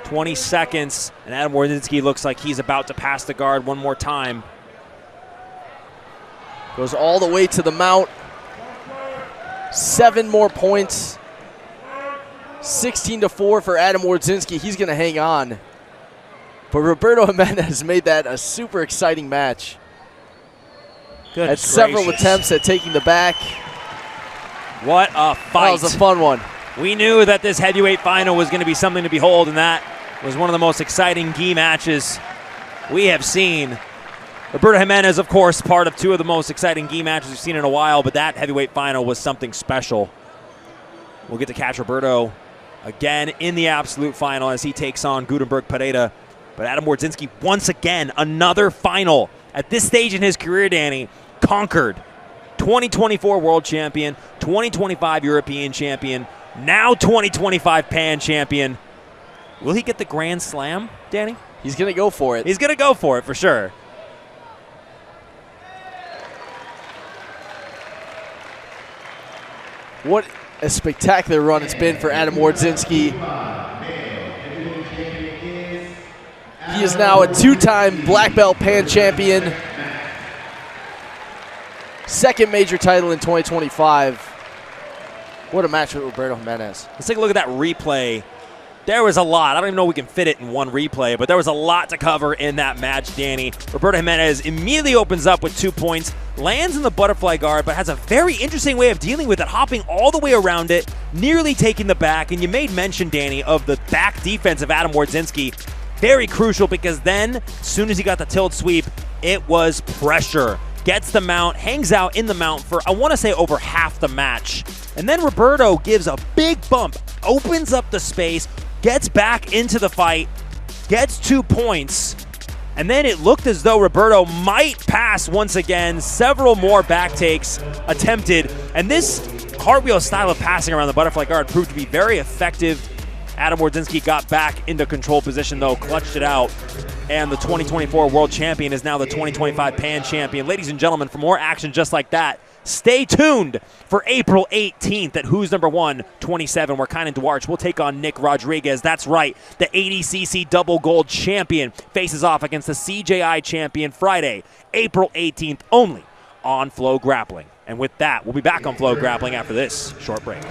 20 seconds, and Adam Wardzinski looks like he's about to pass the guard one more time. Goes all the way to the mount. 7 more points. 16-4 for Adam Wardzinski. He's going to hang on. But Roberto Jimenez made that a super exciting match. Had several attempts at taking the back. What a fight. That was a fun one. We knew that this heavyweight final was going to be something to behold, and that was one of the most exciting gi matches we have seen. Roberto Jimenez, of course, part of 2 of the most exciting gi matches we've seen in a while, but that heavyweight final was something special. We'll get to catch Roberto again in the absolute final as he takes on Gutenberg Pereira. But Adam Wardzinski, once again, another final. At this stage in his career, Danny, conquered. 2024 World Champion, 2025 European Champion, now 2025 Pan Champion. Will he get the Grand Slam, Danny? He's going to go for it. He's going to go for it, for sure. What a spectacular run it's been for Adam Wardzinski. He is now a 2-time black belt Pan champion. 2nd major title in 2025. What a match with Roberto Jimenez. Let's take a look at that replay. There was a lot. I don't even know if we can fit it in one replay, but there was a lot to cover in that match, Danny. Roberto Jimenez immediately opens up with 2 points, lands in the butterfly guard, but has a very interesting way of dealing with it, hopping all the way around it, nearly taking the back. And you made mention, Danny, of the back defense of Adam Wardzinski. Very crucial, because then, as soon as he got the tilt sweep, it was pressure. Gets the mount, hangs out in the mount for, I want to say, over half the match. And then Roberto gives a big bump, opens up the space, gets back into the fight, gets 2 points, and then it looked as though Roberto might pass once again. Several more back takes attempted, and this cartwheel style of passing around the butterfly guard proved to be very effective. Adam Wardzinski got back into control position, though, clutched it out, and the 2024 World Champion is now the 2025 Pan Champion. Ladies and gentlemen, for more action just like that, stay tuned for April 18th at Who's Number 127, where Kynan Duarch will take on Nick Rodriguez. That's right, the 80cc double gold champion faces off against the CJI champion Friday, April 18th, only on FloGrappling. And with that, we'll be back on FloGrappling after this short break.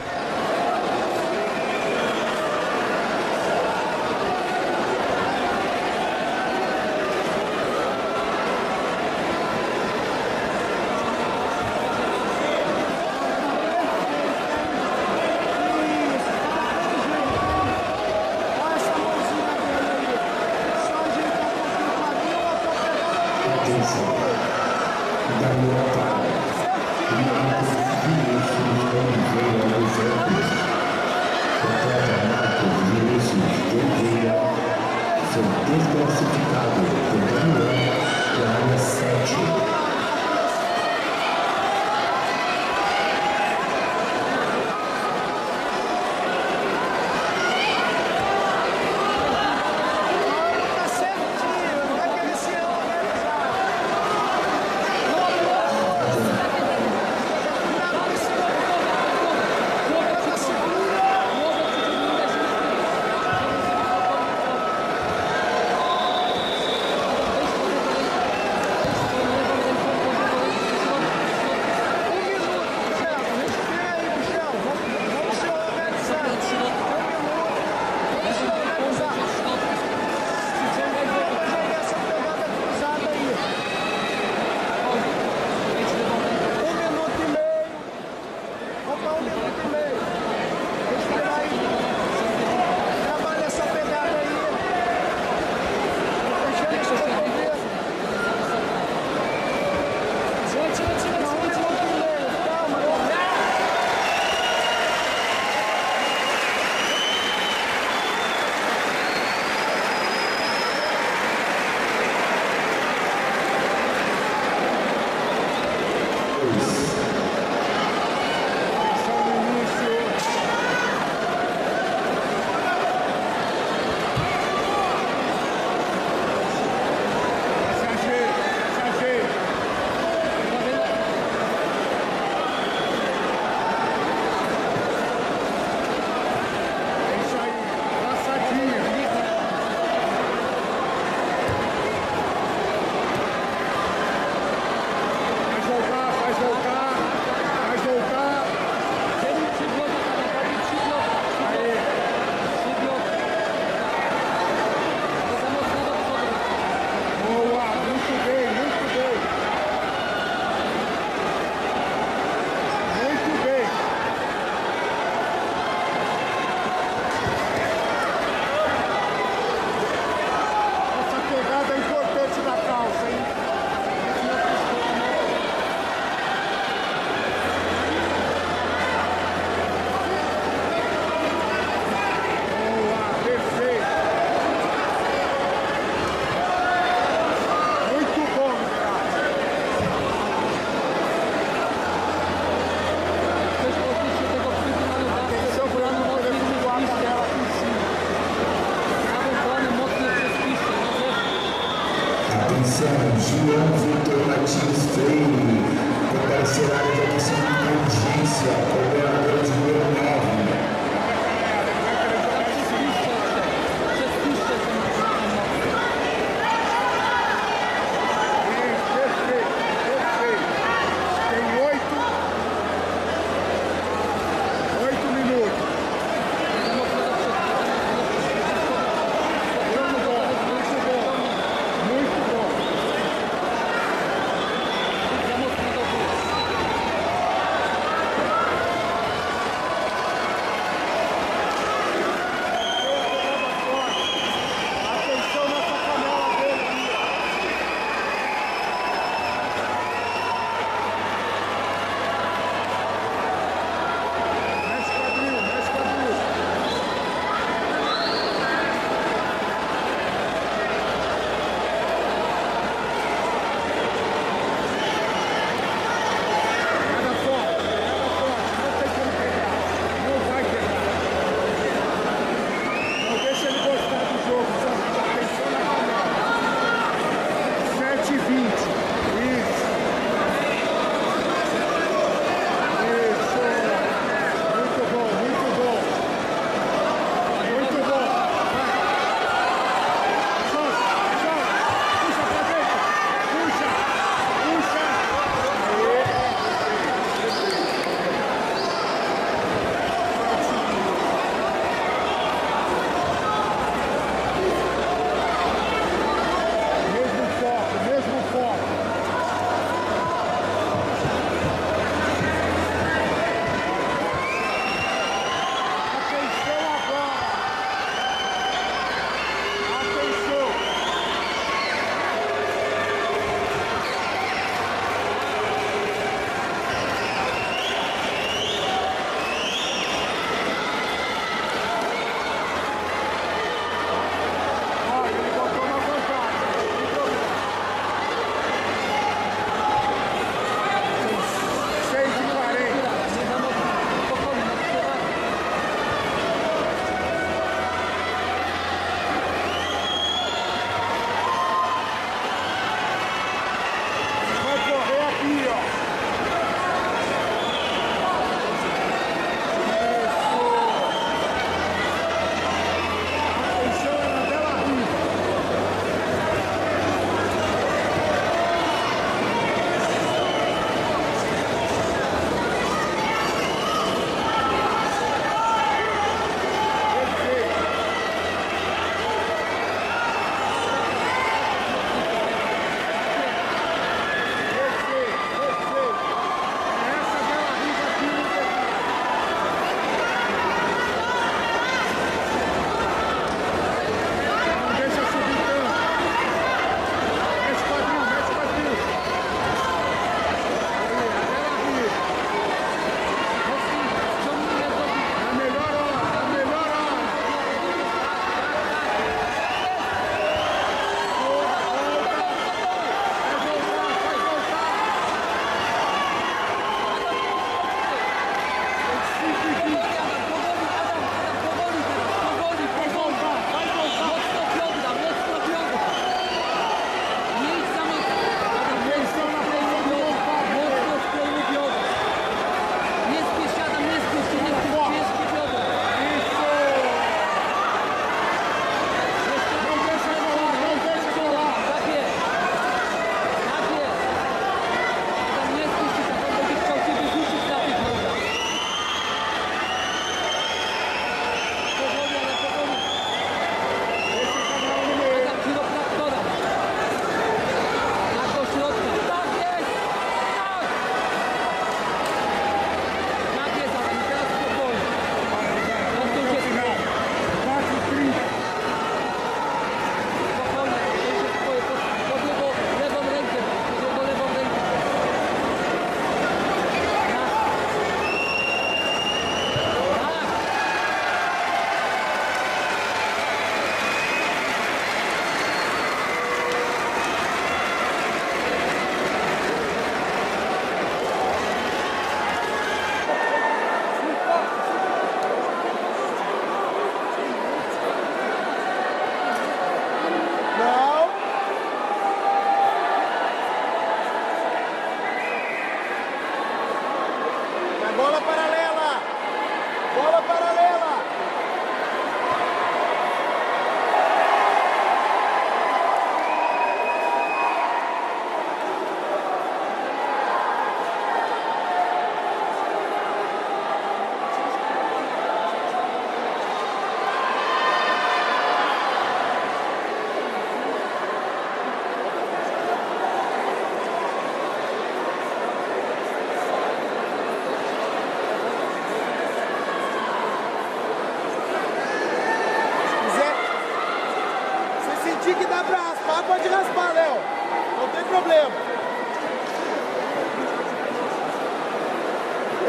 problema.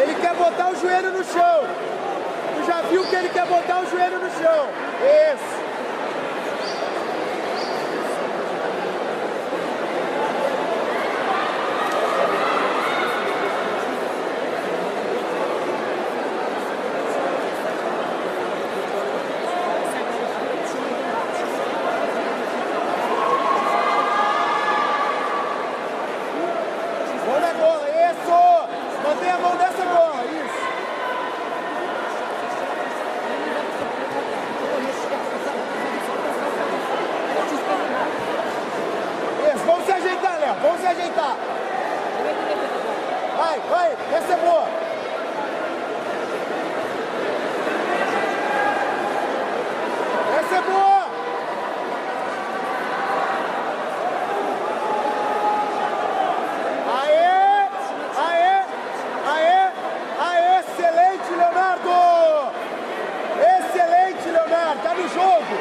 Ele quer botar o joelho no chão. Tu já viu que ele quer botar o joelho no chão. Isso. Mão na gola, isso! Mantém a mão nessa gola, isso! Isso, vamos se ajeitar, Léo, vamos se ajeitar! Vai, vai, essa é boa! Essa é boa! Aê! Aê! Aê! Aê! Excelente, Leonardo! Excelente, Leonardo! Tá no jogo!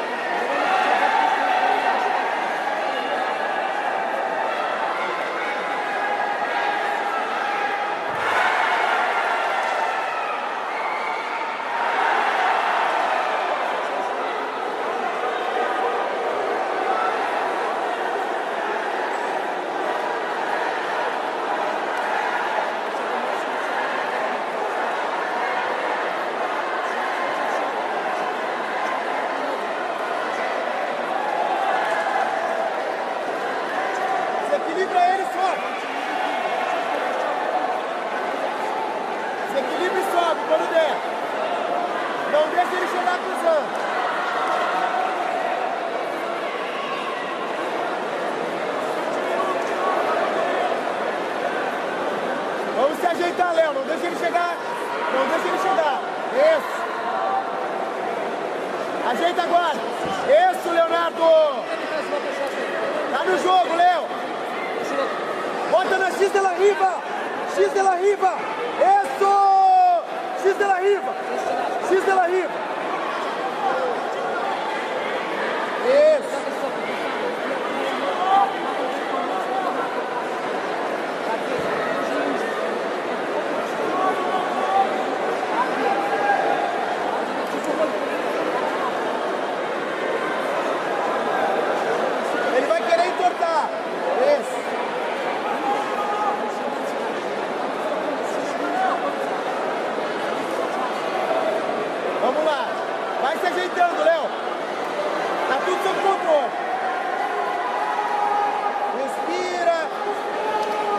Se equilibra ele, sobe! Se equilibra e sobe quando der! Não deixa ele chegar cruzando! Vamos se ajeitar, Léo. Não deixa ele chegar. Não deixa ele chegar. Isso. Ajeita agora. Isso, Leonardo. Tá no jogo, Léo. Bota na X de la Riva. X de la Riva. Isso. X de la Riva. X de la Riva. Isso. Ele vai querer entortar. Isso. Vamos lá. Vai se ajeitando, Léo. Tá tudo sob controle. Respira.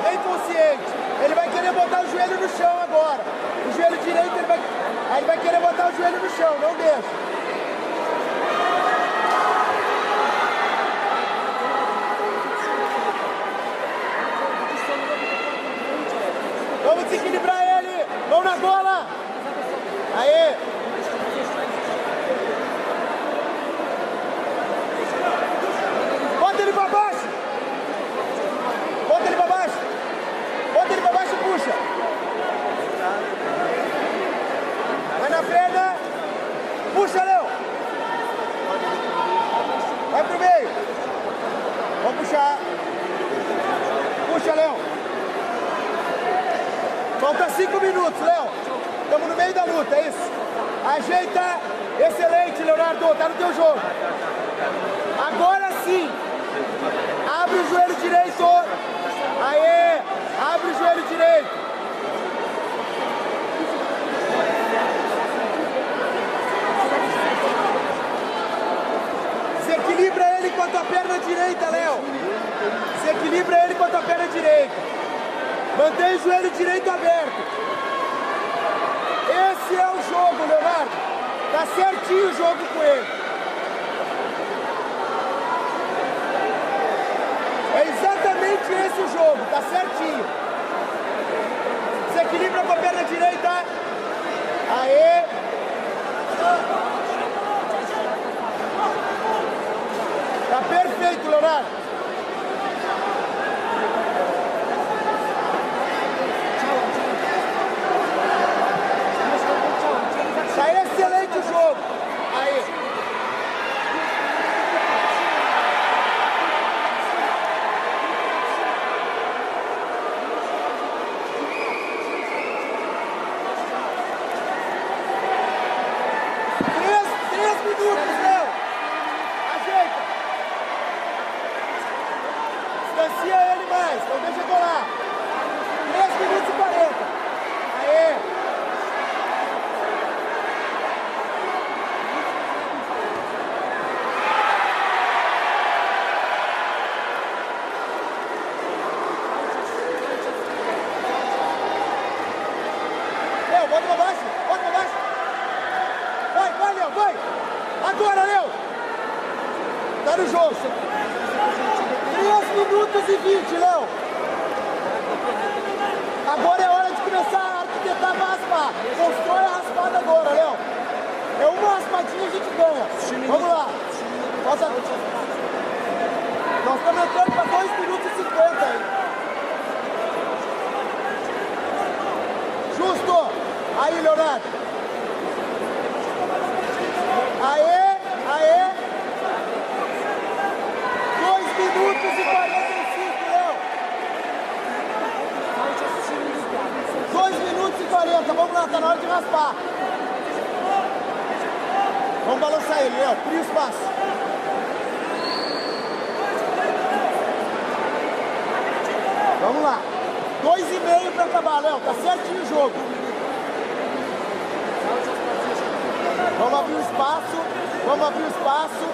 Bem consciente. Ele vai querer botar o joelho no chão agora. O joelho direito, ele vai querer botar o joelho no chão. Não deixa. Vamos desequilibrar ele. Mão na gola. Aê. Bota ele pra baixo. Bota ele pra baixo. Bota ele pra baixo e puxa. Vai na perna. Puxa, Léo. Vai pro meio. Vamos puxar. Puxa, Léo. Falta 5 minutos, Léo. Estamos no meio da luta, é isso. Ajeita. Excelente, Leonardo. Tá no teu jogo. Agora sim. Abre o joelho direito. Aê. Abre o joelho direito. Se equilibra ele com a tua perna direita, Léo. Se equilibra ele com a tua perna direita. Mantém o joelho direito aberto. Esse é o jogo, Leonardo. Tá certinho o jogo com ele. É exatamente esse o jogo, tá certinho. Se equilibra com a perna direita. Aê. Tá perfeito, Leonardo. Tá excelente o jogo. Aí. Distancia ele mais, não deixa colar. 3 minutos e 40. Aê! Léo, bota pra baixo, bota pra baixo. Vai, vai, Léo, vai. Agora, Léo. Tá no jogo. 3 minutos e 20, Léo. Agora é hora de começar a arquitetar pra raspar. Constrói a raspada agora, Léo. É uma raspadinha e a gente ganha. Vamos lá. Nossa... Nós estamos entrando para 2 minutos e 50 aí. Justo. Aí, Leonardo. Aê, aê. 2 minutos e 45, Léo. 2 minutos e 40, vamos lá, tá na hora de raspar. Vamos balançar ele, Léo, cria o espaço. Vamos lá. 2,5 para acabar, Léo, tá certinho o jogo. Vamos abrir o espaço, vamos abrir o espaço.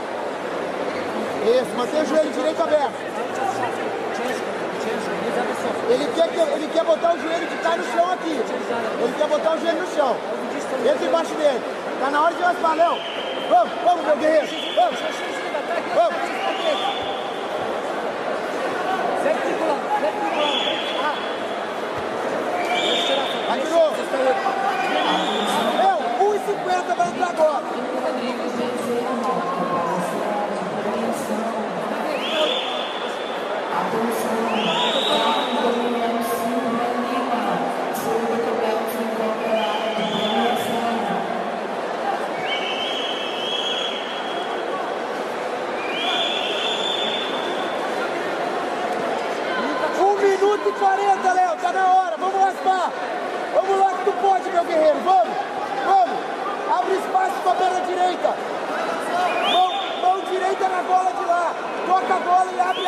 Isso, mantém o joelho direito aberto. Ele quer botar o joelho que tá no chão aqui. Ele quer botar o joelho no chão. Entra embaixo dele. Tá na hora de raspar, Léo. Vamos, vamos, meu guerreiro. Vamos. Vamos. Sempre circulando. Vai de novo. Léo, 1,50 vai entrar agora. E 40, Léo, tá na hora, vamos raspar. Vamos lá que tu pode, meu guerreiro, vamos, vamos. Abre espaço com a perna direita. Mão direita na gola de lá. Toca a gola e abre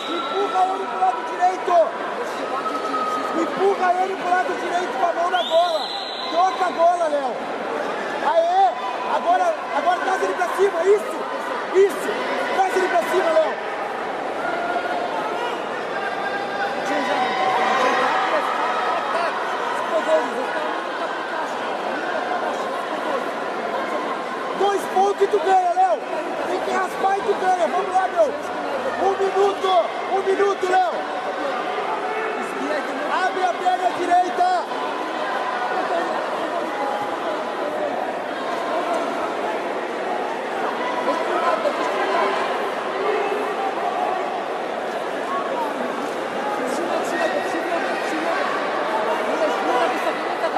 empurra ele pro lado direito. Empurra ele pro lado direito com a mão na gola. Toca a gola, Léo. Aê, agora traz ele pra cima, isso. Traz ele pra cima, Léo. E tu ganha, Léo. Tem que raspar e tu ganha. Vamos lá, meu. 1 minuto, Léo. Abre a perna direita.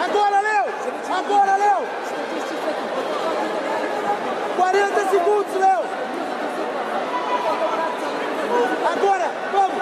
Agora, Léo. Agora, Léo. 40 segundos, Léo! Agora, vamos!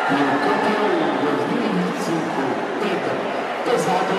E o campeão 2025 penta pesado.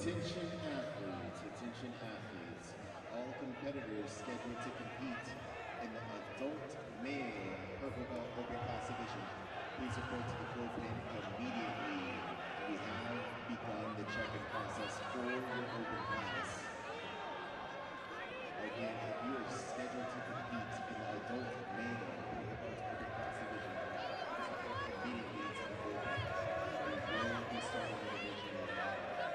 Attention athletes. All competitors scheduled to compete in the adult male purple belt open class division, please report to the floor pin immediately. We have begun the check-in process for your open class. Again, if you are scheduled to compete in the adult male purple belt open class division, please report immediately to the floor pin. We will be starting the division in a moment.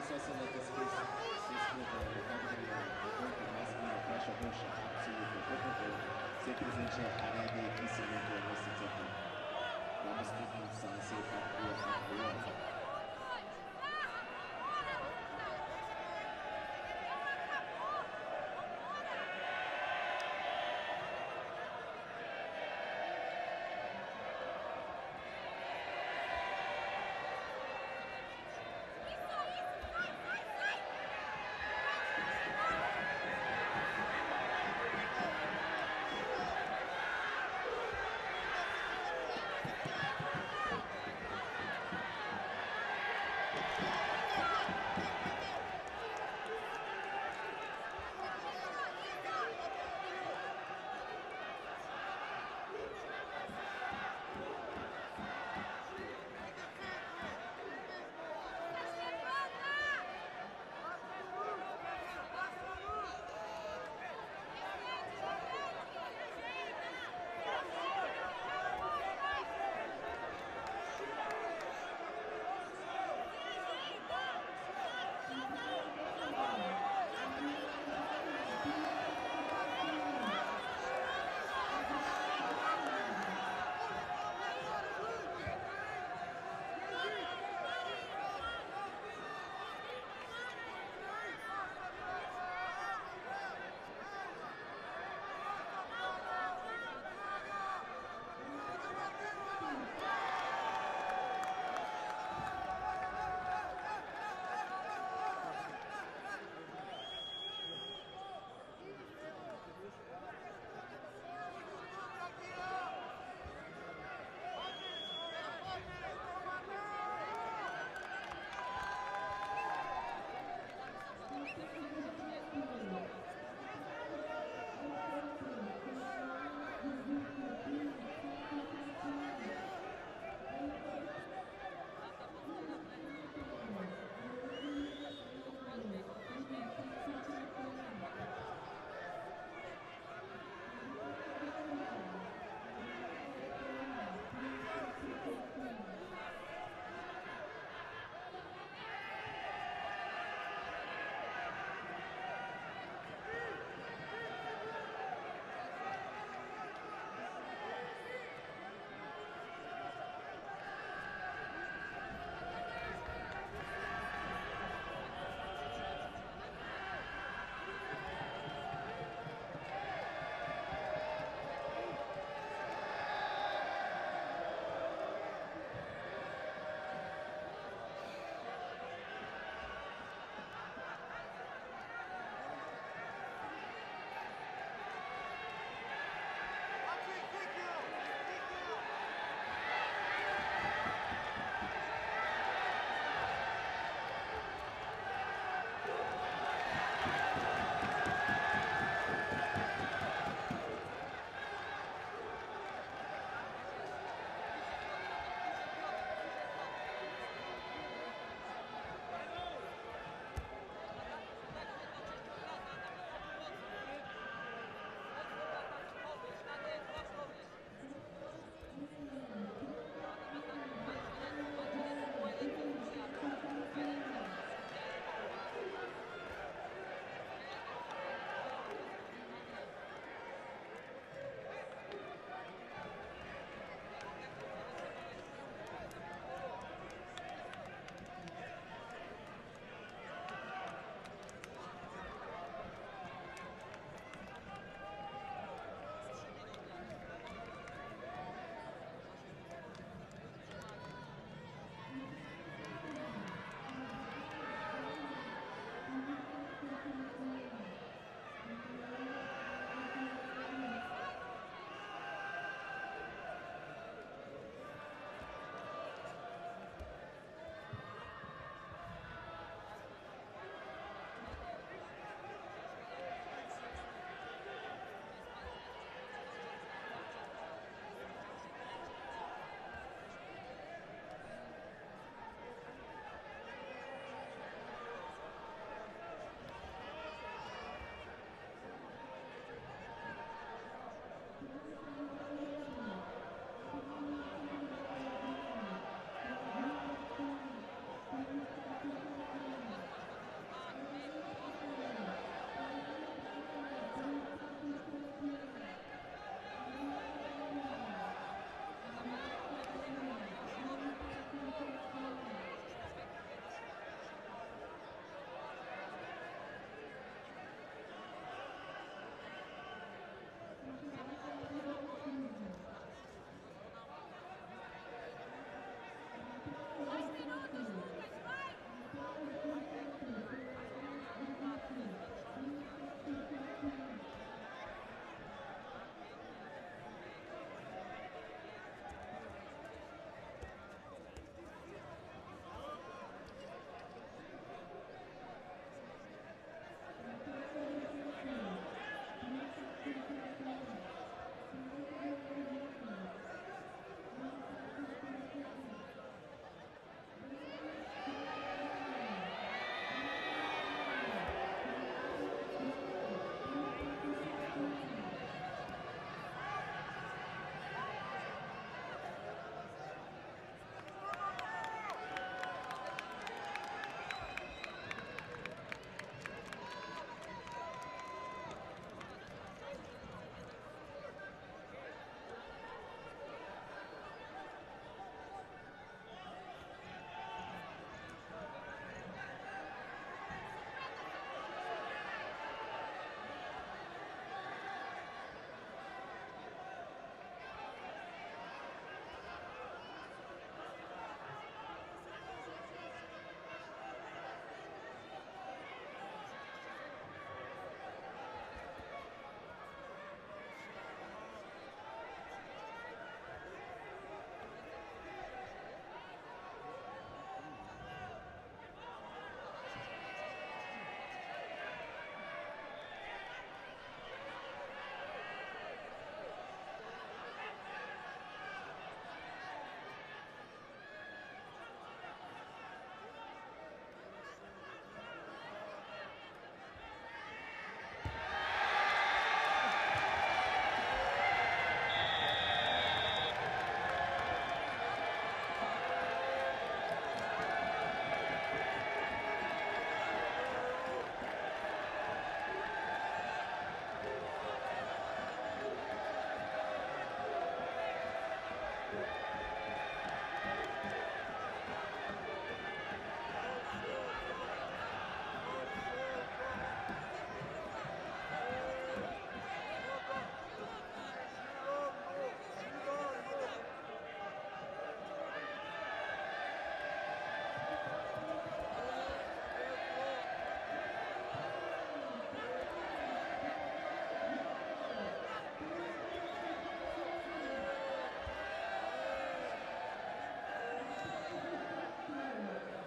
Session this case with the masculine pressure push absolutely perfect. C'est presente a área de aquecimento nesse tempo. Vamos começar a ser rápido.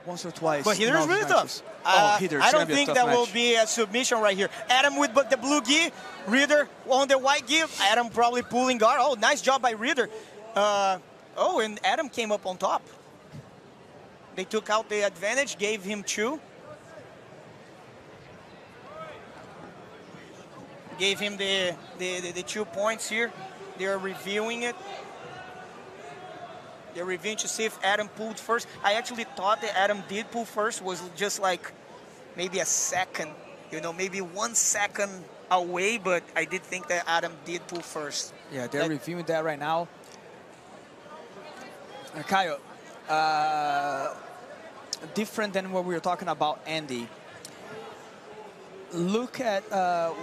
once or twice. But Hitter's really tough. Hitter, I don't think that will be a submission right here. Adam with the blue gi, Ritter on the white gi. Adam probably pulling guard. Oh, nice job by Ritter. And Adam came up on top. They took out the advantage, gave him 2. Gave him the 2 points here. They're reviewing it. They're reviewing to see if Adam pulled first. I actually thought that Adam did pull first, was just like maybe a second, maybe 1 second away, but I did think that Adam did pull first. Yeah, they're reviewing that right now. Kyle, different than what we were talking about, Andy. Look at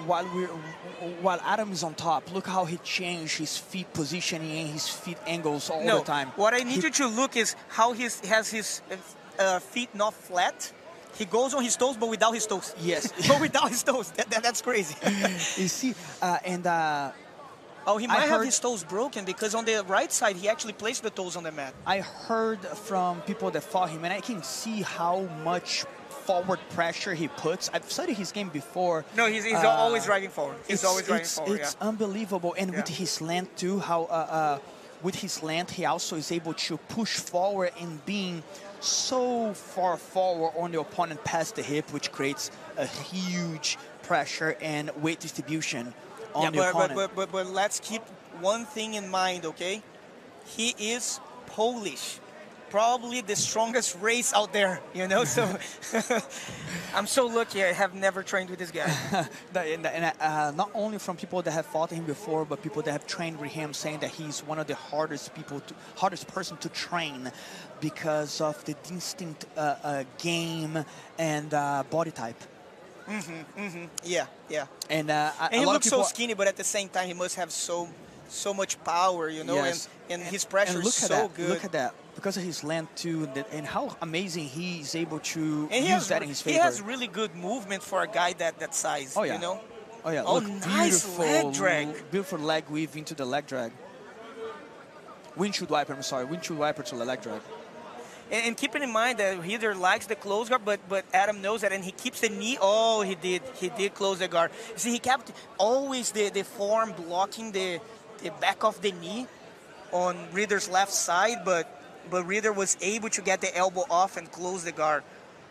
while Adam is on top. Look how he changed his feet positioning and his feet angles all the time. What I need you to look is how he has his feet not flat. He goes on his toes, but without his toes. Yes. But without his toes. That's crazy. You see, he might have his toes broken because on the right side, he actually placed the toes on the mat. I heard from people that fought him, and I can see how much forward pressure he puts. I've studied his game before. No, he's always driving forward. He's always driving forward. It's unbelievable. And with his length too, how with his length, he also is able to push forward and being so far forward on the opponent past the hip, which creates a huge pressure and weight distribution on the opponent. But let's keep one thing in mind, okay? He is Polish. Probably the strongest race out there, so I'm so lucky I have never trained with this guy. Not only from people that have fought him before, but people that have trained with him, saying that he's one of the hardest person to train because of the distinct game and body type. Yeah. And he looks so skinny, but at the same time, he must have so much power, Yes. and his pressure is so good. Look at that. Because of his length too, and how amazing he's able to use that in his favor. He has really good movement for a guy that size. Oh yeah. Oh yeah. Oh, look, nice leg drag. Beautiful leg weave into the leg drag. Windshield wiper. I'm sorry. Windshield wiper to the leg drag. And keeping in mind that Hitler likes the close guard, but Adam knows that, and he keeps the knee. Oh, he did close the guard. You see, he kept always the forearm blocking the back of the knee on Ritter's left side, but Ritter was able to get the elbow off and close the guard.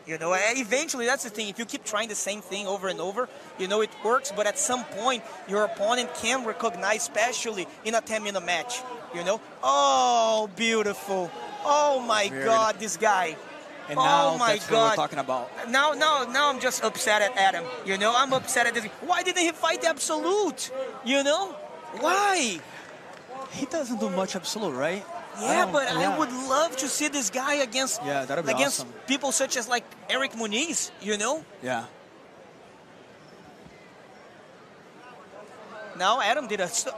Eventually, that's the thing. If you keep trying the same thing over and over, it works. But at some point, your opponent can recognize, especially in a 10-minute match. Oh, beautiful. Oh, my God, this guy. And now that's what we're talking about. Now I'm just upset at Adam. I'm upset at this. Why didn't he fight the absolute? Why? He doesn't do much absolute, right? Yeah, but I would love to see this guy against that'd be awesome. People such as like Eric Muniz, Yeah. Now Adam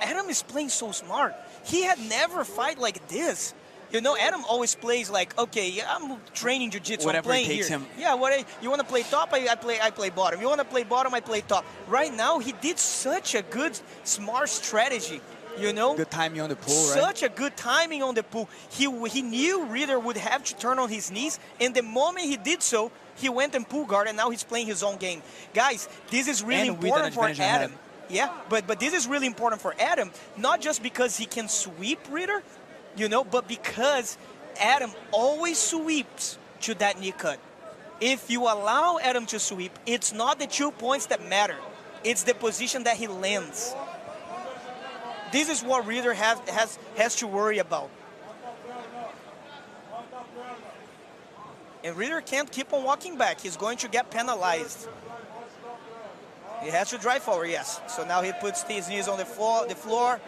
Adam is playing so smart. He had never fight like this. Adam always plays like, okay, I'm training jiu-jitsu, I'm playing here. Him. Yeah, you want to play top, I play bottom. You want to play bottom, I play top. Right now, he did such a good, smart strategy. Good timing on the pull, right? Such a good timing on the pull. He knew Ritter would have to turn on his knees, and the moment he did so, he went and pull guard, and now he's playing his own game. Guys, this is really important for Adam. Yeah, but this is really important for Adam, not just because he can sweep Ritter, but because Adam always sweeps to that knee cut. If you allow Adam to sweep, it's not the 2 points that matter. It's the position that he lands. This is what Ritter has to worry about. And Ritter can't keep on walking back. He's going to get penalized. He has to drive forward, yes. So now he puts his knees on the floor.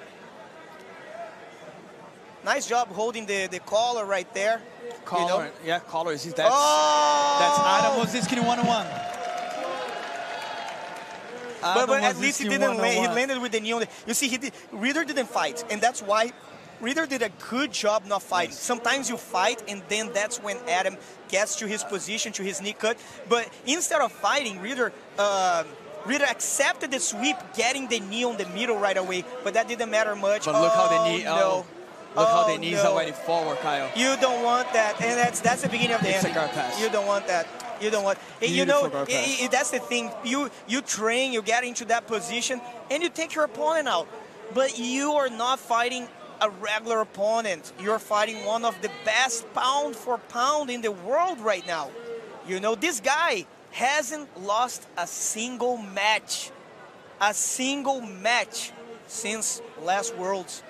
Nice job holding the collar right there. Collar, yeah, collar. That's Adam Wardzinski 1-1. But at least he didn't land. He landed with the knee on the... You see, Ritter didn't fight, and that's why Ritter did a good job not fighting. Sometimes you fight, and then that's when Adam gets to his position, to his knee cut. But instead of fighting, Ritter accepted the sweep, getting the knee on the middle right away, but that didn't matter much. But look how the knee... Look how the knees already forward, Kyle. You don't want that, and that's the beginning of the It's end. a guard pass. You don't want that. You don't want. You Beautiful know, guard pass. that's the thing. You train, you get into that position, and you take your opponent out. But you are not fighting a regular opponent. You're fighting one of the best pound for pound in the world right now. You know, this guy hasn't lost a single match since last Worlds.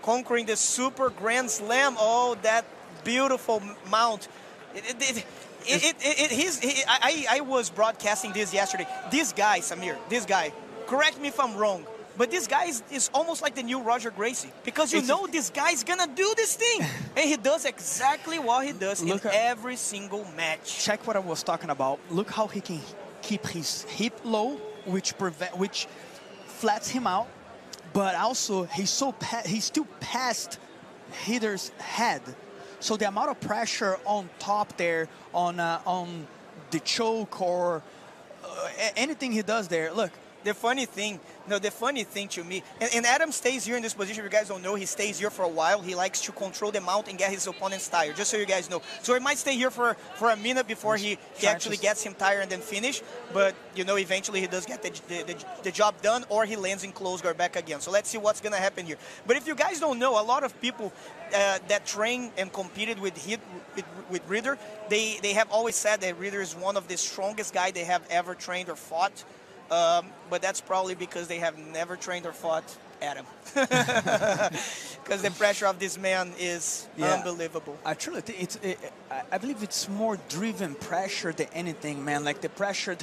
Conquering the Super Grand Slam. Oh, that beautiful mount. I was broadcasting this yesterday. This guy, Samir, correct me if I'm wrong, but this guy is almost like the new Roger Gracie, because you know this guy's gonna do this thing, and he does exactly what he does in every single match. Check what I was talking about. Look how he can keep his hip low, which flats him out, but also he's still past hitter's head. So the amount of pressure on top there, on the choke or anything he does there, look. The funny thing to me, and Adam stays here in this position. If you guys don't know, he stays here for a while. He likes to control the mount and get his opponents tired, just so you guys know. So he might stay here for a minute before he actually gets him tired and then finish. But, you know, eventually he does get the job done, or he lands in close guard back again. So let's see what's going to happen here. But if you guys don't know, a lot of people that train and competed with Ritter, they have always said that Ritter is one of the strongest guys they have ever trained or fought. But that's probably because they have never trained or fought Adam. Because the pressure of this man is unbelievable. I truly think I believe it's more driven pressure than anything, man. Like the pressure,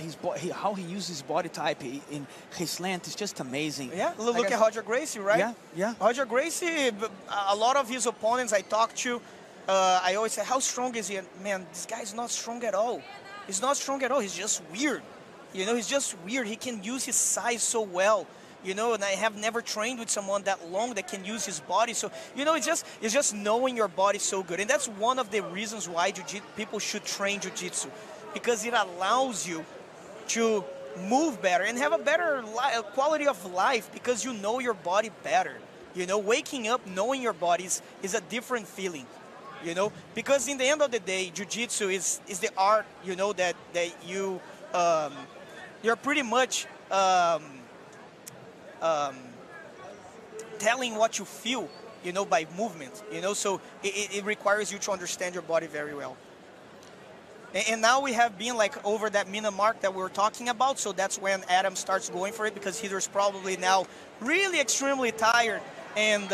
how he uses his body type in his length is just amazing. Yeah, look at Roger Gracie, right? Yeah, yeah. Roger Gracie, a lot of his opponents I talk to, I always say, how strong is he? Man, this guy's not strong at all. He's not strong at all. He's just weird. You know, he's just weird. He can use his size so well. You know, and I have never trained with someone that long that can use his body. So, you know, it's just knowing your body so good. And that's one of the reasons why people should train jiu-jitsu, because it allows you to move better and have a better quality of life, because you know your body better. You know, waking up knowing your body is a different feeling. You know, because in the end of the day, jiu-jitsu is the art, you know, that you... you're pretty much telling what you feel, you know, by movement, you know, so it requires you to understand your body very well. And now we have been like over that minute mark that we were talking about, so that's when Adam starts going for it, because he's probably now really extremely tired. And,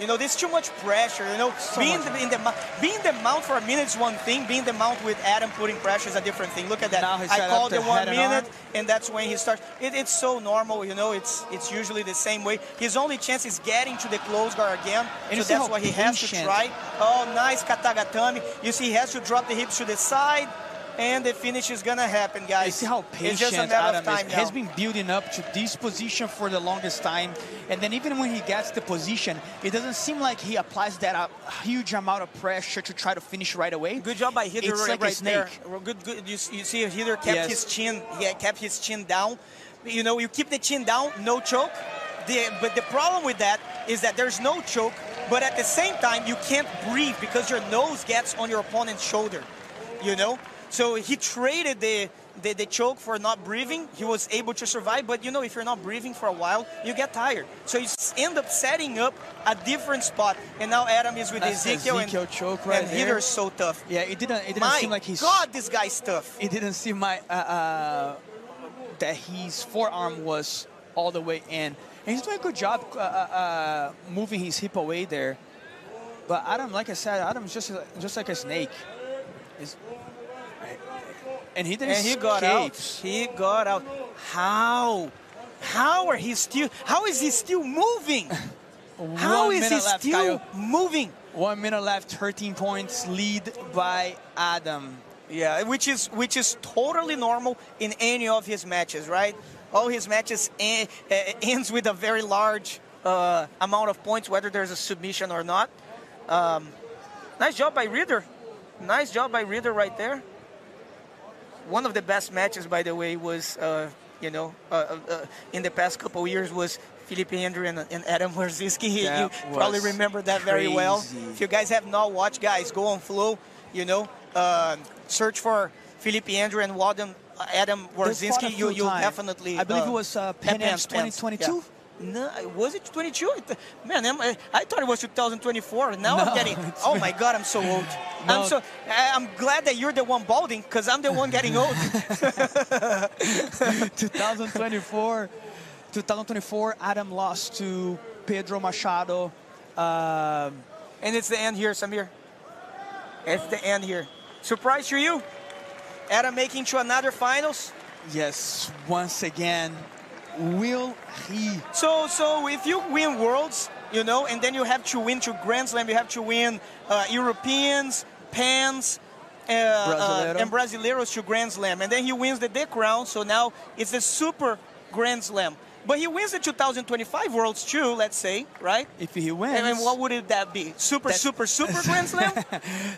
you know, there's too much pressure, you know. Being the mount for a minute is one thing. Being the mount with Adam putting pressure is a different thing. Look at that. I called it 1 minute, and that's when he starts. It's so normal, you know. It's usually the same way. His only chance is getting to the close guard again. And so that's what he has to try. Oh, nice katagatame. You see, he has to drop the hips to the side. And the finish is going to happen, guys. You see how patient Adam is. He has been building up to this position for the longest time. And then even when he gets the position, it doesn't seem like he applies that huge amount of pressure to try to finish right away. Good job by Hider like right there. Good. You see Hider kept his chin. He kept his chin down. You know, you keep the chin down, no choke. But the problem with that is that there's no choke, but at the same time, you can't breathe because your nose gets on your opponent's shoulder, you know? So he traded the choke for not breathing. He was able to survive, but you know, if you're not breathing for a while, you get tired. So you end up setting up a different spot. And now Adam is with Ezekiel choke right and Hider is so tough. Yeah, it didn't seem like he's... God, this guy's tough. It didn't seem like that his forearm was all the way in. And he's doing a good job moving his hip away there. But Adam, like I said, Adam's just like a snake. And he didn't. And he got out. He got out. How? How is he still moving? How is he still moving? 1 minute left. 13 points lead by Adam. Yeah, which is totally normal in any of his matches, right? All his matches ends with a very large amount of points, whether there's a submission or not. Nice job by Ritter. Nice job by Ritter right there. One of the best matches, by the way, was, in the past couple of years was Felipe Andrew and Adam Wardzinski. You That probably was remember that very well. crazy. If you guys have not watched, guys, go on Flow. You know, search for Felipe Andrew and Adam They fought a Wardzinski. few You'll times. definitely. I believe it was Pan Am's 2022. Yeah. No, was it 22? Man, I thought it was 2024. Now No, I'm getting. Oh my God, I'm so old. No. I'm glad that you're the one balding, because I'm the one getting old. 2024, Adam lost to Pedro Machado. And it's the end here, Samir. It's the end here. Surprise for you, Adam making to another finals. Yes, once again, will he? So if you win Worlds, you know, and then you have to win to Grand Slam, you have to win Europeans, Pans, and Brasileiros to Grand Slam, and then he wins the crown. So now it's the Super Grand Slam. But he wins the 2025 Worlds too, let's say, right? If he wins. And what would that be? Super Grand Slam?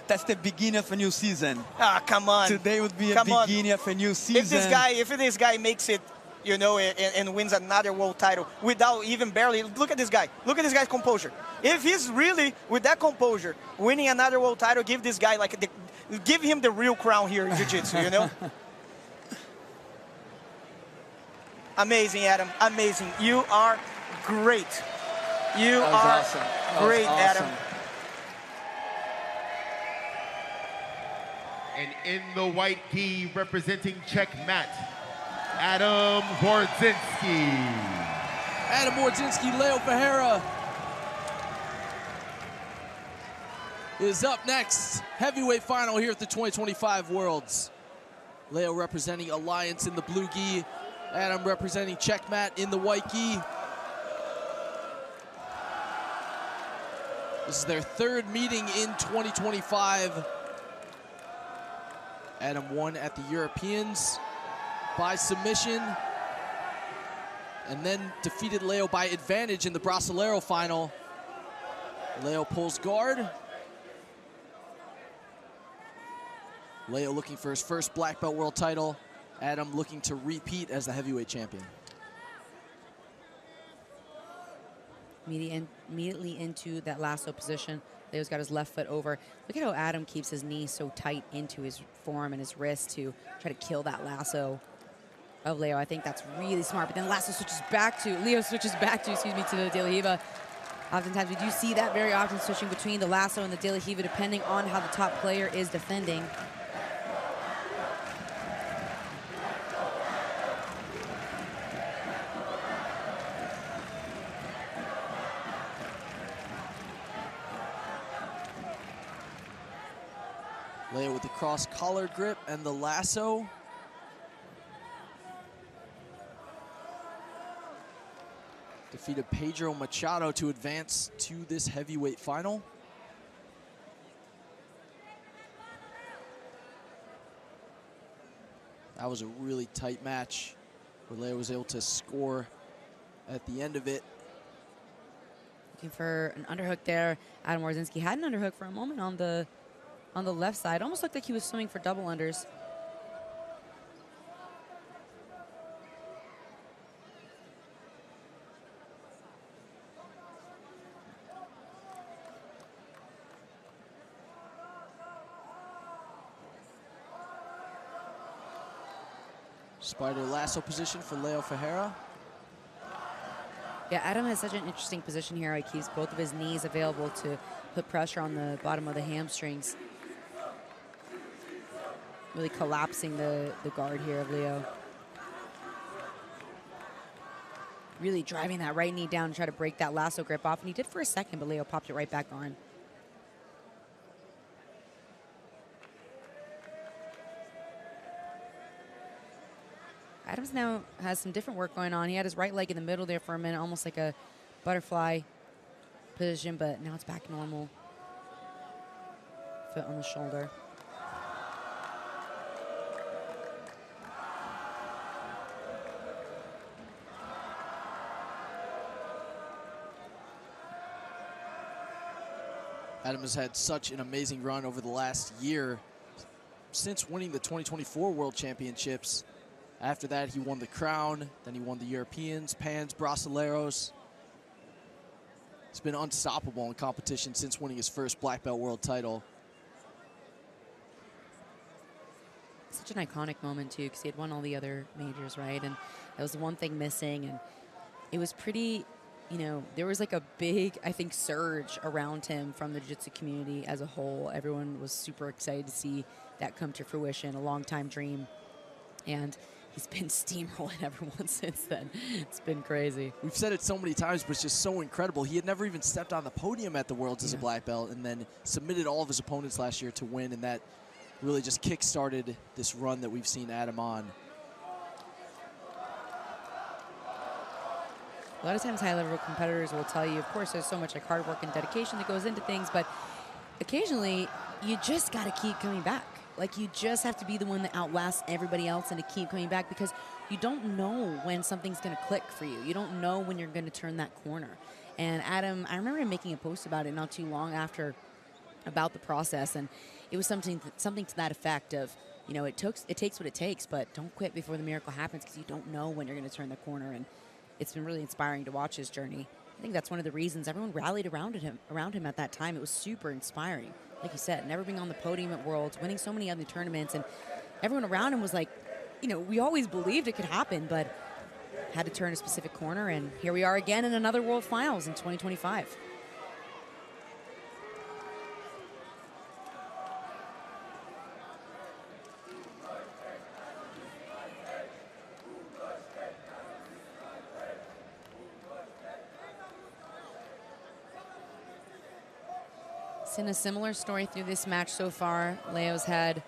That's the beginning of a new season. Ah, come on. Today would be a beginning of a new season. If this guy makes it, you know, and wins another world title without even barely, look at this guy. Look at this guy's composure. If he's really, with that composure, winning another world title, give this guy give him the real crown here in Jiu-Jitsu, you know? Amazing, Adam. Amazing. You are great. You are awesome. great, Awesome. Adam. And in the white gi, representing Checkmate, Adam Wardzinski. Adam Wardzinski, Leo Ferreira is up next. Heavyweight final here at the 2025 Worlds. Leo representing Alliance in the blue gi. Adam representing Checkmate in the white gi. This is their third meeting in 2025. Adam won at the Europeans by submission, and then defeated Leo by advantage in the Brasileiro final. Leo pulls guard. Leo looking for his first black belt world title. Adam looking to repeat as the heavyweight champion. Immediately into that lasso position. Leo's got his left foot over. Look at how Adam keeps his knee so tight into his forearm and his wrist to try to kill that lasso of Leo. I think that's really smart. But then Leo switches back to the De La Riva. Oftentimes we do see that very often, switching between the lasso and the De La Riva, depending on how the top player is defending. Leo with the cross collar grip and the lasso. Defeated Pedro Machado to advance to this heavyweight final. That was a really tight match where Leo was able to score at the end of it. Looking for an underhook there. Adam Wardzinski had an underhook for a moment on the left side. Almost looked like he was swimming for double unders. Spider lasso position for Leo Ferreira. Yeah, Adam has such an interesting position here. He keeps both of his knees available to put pressure on the bottom of the hamstrings. Really collapsing the guard here of Leo. Really driving that right knee down to try to break that lasso grip off. And he did for a second, but Leo popped it right back on. Adams now has some different work going on. He had his right leg in the middle there for a minute, almost like a butterfly position, but now it's back normal. Foot on the shoulder. Adam has had such an amazing run over the last year since winning the 2024 World Championships. After that, he won the crown, then he won the Europeans, Pans, Brasileiros. He's been unstoppable in competition since winning his first black belt world title. Such an iconic moment, too, because he had won all the other majors, right? And that was the one thing missing. And it was pretty, you know, there was like a big, I think, surge around him from the jiu-jitsu community as a whole. Everyone was super excited to see that come to fruition, a long-time dream. And he's been steamrolling everyone since then. It's been crazy. We've said it so many times, but it's just so incredible. He had never even stepped on the podium at the Worlds as a black belt, and then submitted all of his opponents last year to win, and that really just kick-started this run that we've seen Adam on. A lot of times high-level competitors will tell you, of course, there's so much like hard work and dedication that goes into things, but occasionally you just got to keep coming back. Like, you just have to be the one that outlasts everybody else and to keep coming back, because you don't know when something's going to click for you. You don't know when you're going to turn that corner. And Adam, I remember him making a post about it not too long after, about the process, and it was something to that effect of, you know, it takes what it takes, but don't quit before the miracle happens, because you don't know when you're going to turn the corner. And it's been really inspiring to watch his journey. I think that's one of the reasons everyone rallied around him at that time. It was super inspiring. Like you said, never being on the podium at Worlds, winning so many other tournaments, and everyone around him was like, you know, we always believed it could happen, but had to turn a specific corner, and here we are again in another World Finals in 2025. In a similar story through this match so far. Leo's had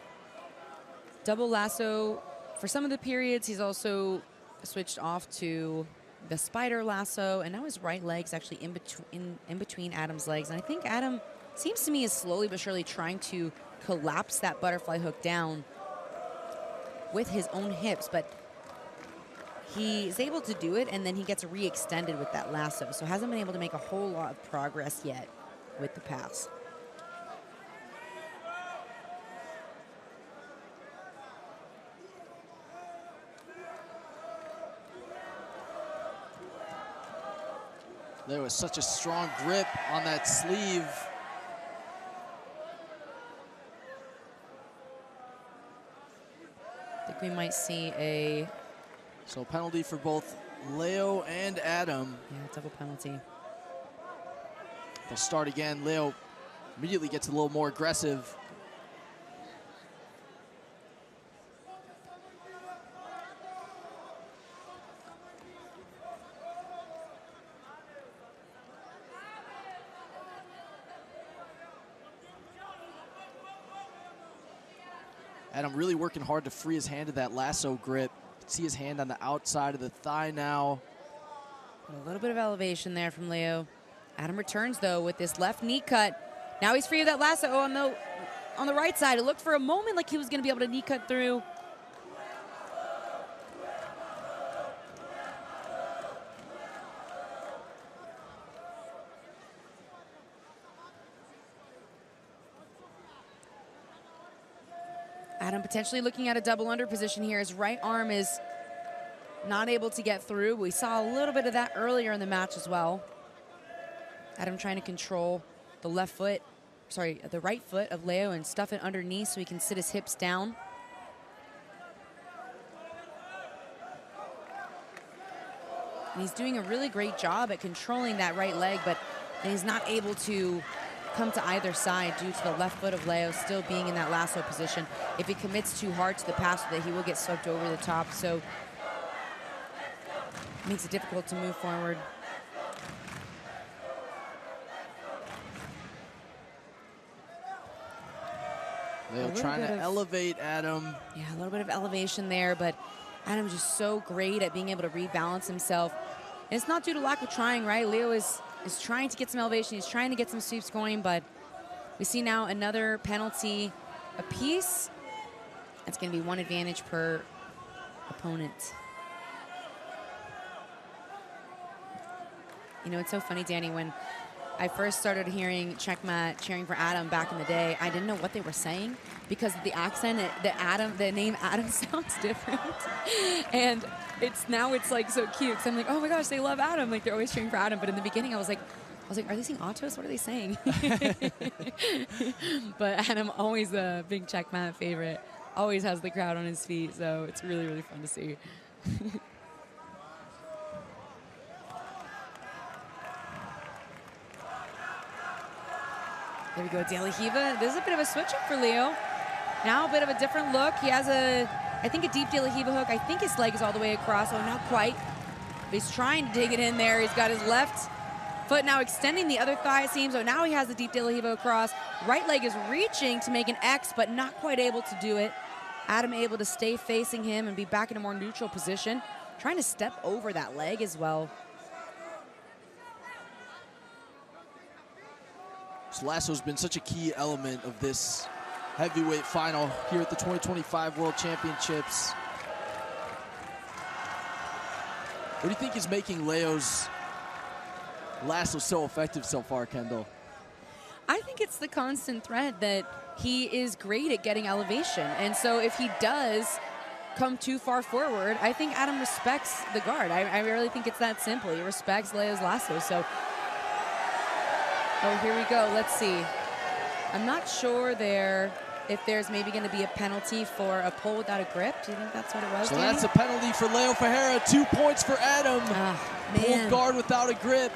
double lasso for some of the periods. He's also switched off to the spider lasso, and now his right leg's actually in between Adam's legs. And I think Adam, seems to me, is slowly but surely trying to collapse that butterfly hook down with his own hips, but he is able to do it, and then he gets re-extended with that lasso. So hasn't been able to make a whole lot of progress yet with the pass. There was such a strong grip on that sleeve. I think we might see a... So penalty for both Leo and Adam. Yeah, double penalty. They'll start again. Leo immediately gets a little more aggressive. Adam really working hard to free his hand of that lasso grip. See his hand on the outside of the thigh now. A little bit of elevation there from Leo. Adam returns, though, with this left knee cut. Now he's free of that lasso on the right side. It looked for a moment like he was going to be able to knee cut through. Adam potentially looking at a double under position here. His right arm is not able to get through. We saw a little bit of that earlier in the match as well. Adam trying to control the right foot of Leo and stuff it underneath so he can sit his hips down. And he's doing a really great job at controlling that right leg, but he's not able to come to either side due to the left foot of Leo still being in that lasso position. If he commits too hard to the pass, that he will get swept over the top. So it makes it difficult to move forward. Leo trying to elevate Adam. Yeah, a little bit of elevation there, but Adam's just so great at being able to rebalance himself. And it's not due to lack of trying, right? Leo is trying to get some elevation. He's trying to get some sweeps going, but we see now another penalty apiece. That's going to be one advantage per opponent. You know, it's so funny, Danny, when I first started hearing Checkmat cheering for Adam back in the day, I didn't know what they were saying because of the accent, the name Adam sounds different. And it's like so cute because I'm like, oh my gosh, they love Adam. Like, they're always cheering for Adam. But in the beginning, I was like, I was like, are they saying Autos? What are they saying? But Adam, always a big checkmat favorite. Always has the crowd on his feet, so it's really, really fun to see. There we go, De La Riva. This is a bit of a switch up for Leo. Now a bit of a different look. He has I think a deep De La Riva hook. I think his leg is all the way across. Oh, not quite. But he's trying to dig it in there. He's got his left foot now extending the other thigh, it seems. So now he has the deep De La Riva across. Right leg is reaching to make an X, but not quite able to do it. Adam able to stay facing him and be back in a more neutral position. Trying to step over that leg as well. So lasso's been such a key element of this heavyweight final here at the 2025 World Championships. What do you think is making Leo's lasso so effective so far, Kendall? I think it's the constant threat that he is great at getting elevation. And so if he does come too far forward, I think Adam respects the guard. I really think it's that simple. He respects Leo's lasso. So, oh, here we go. Let's see. I'm not sure if there's maybe going to be a penalty for a pull without a grip. Do you think that's what it was, So Danny? that's a penalty for Leo Ferreira. 2 points for Adam. Pulled guard without a grip.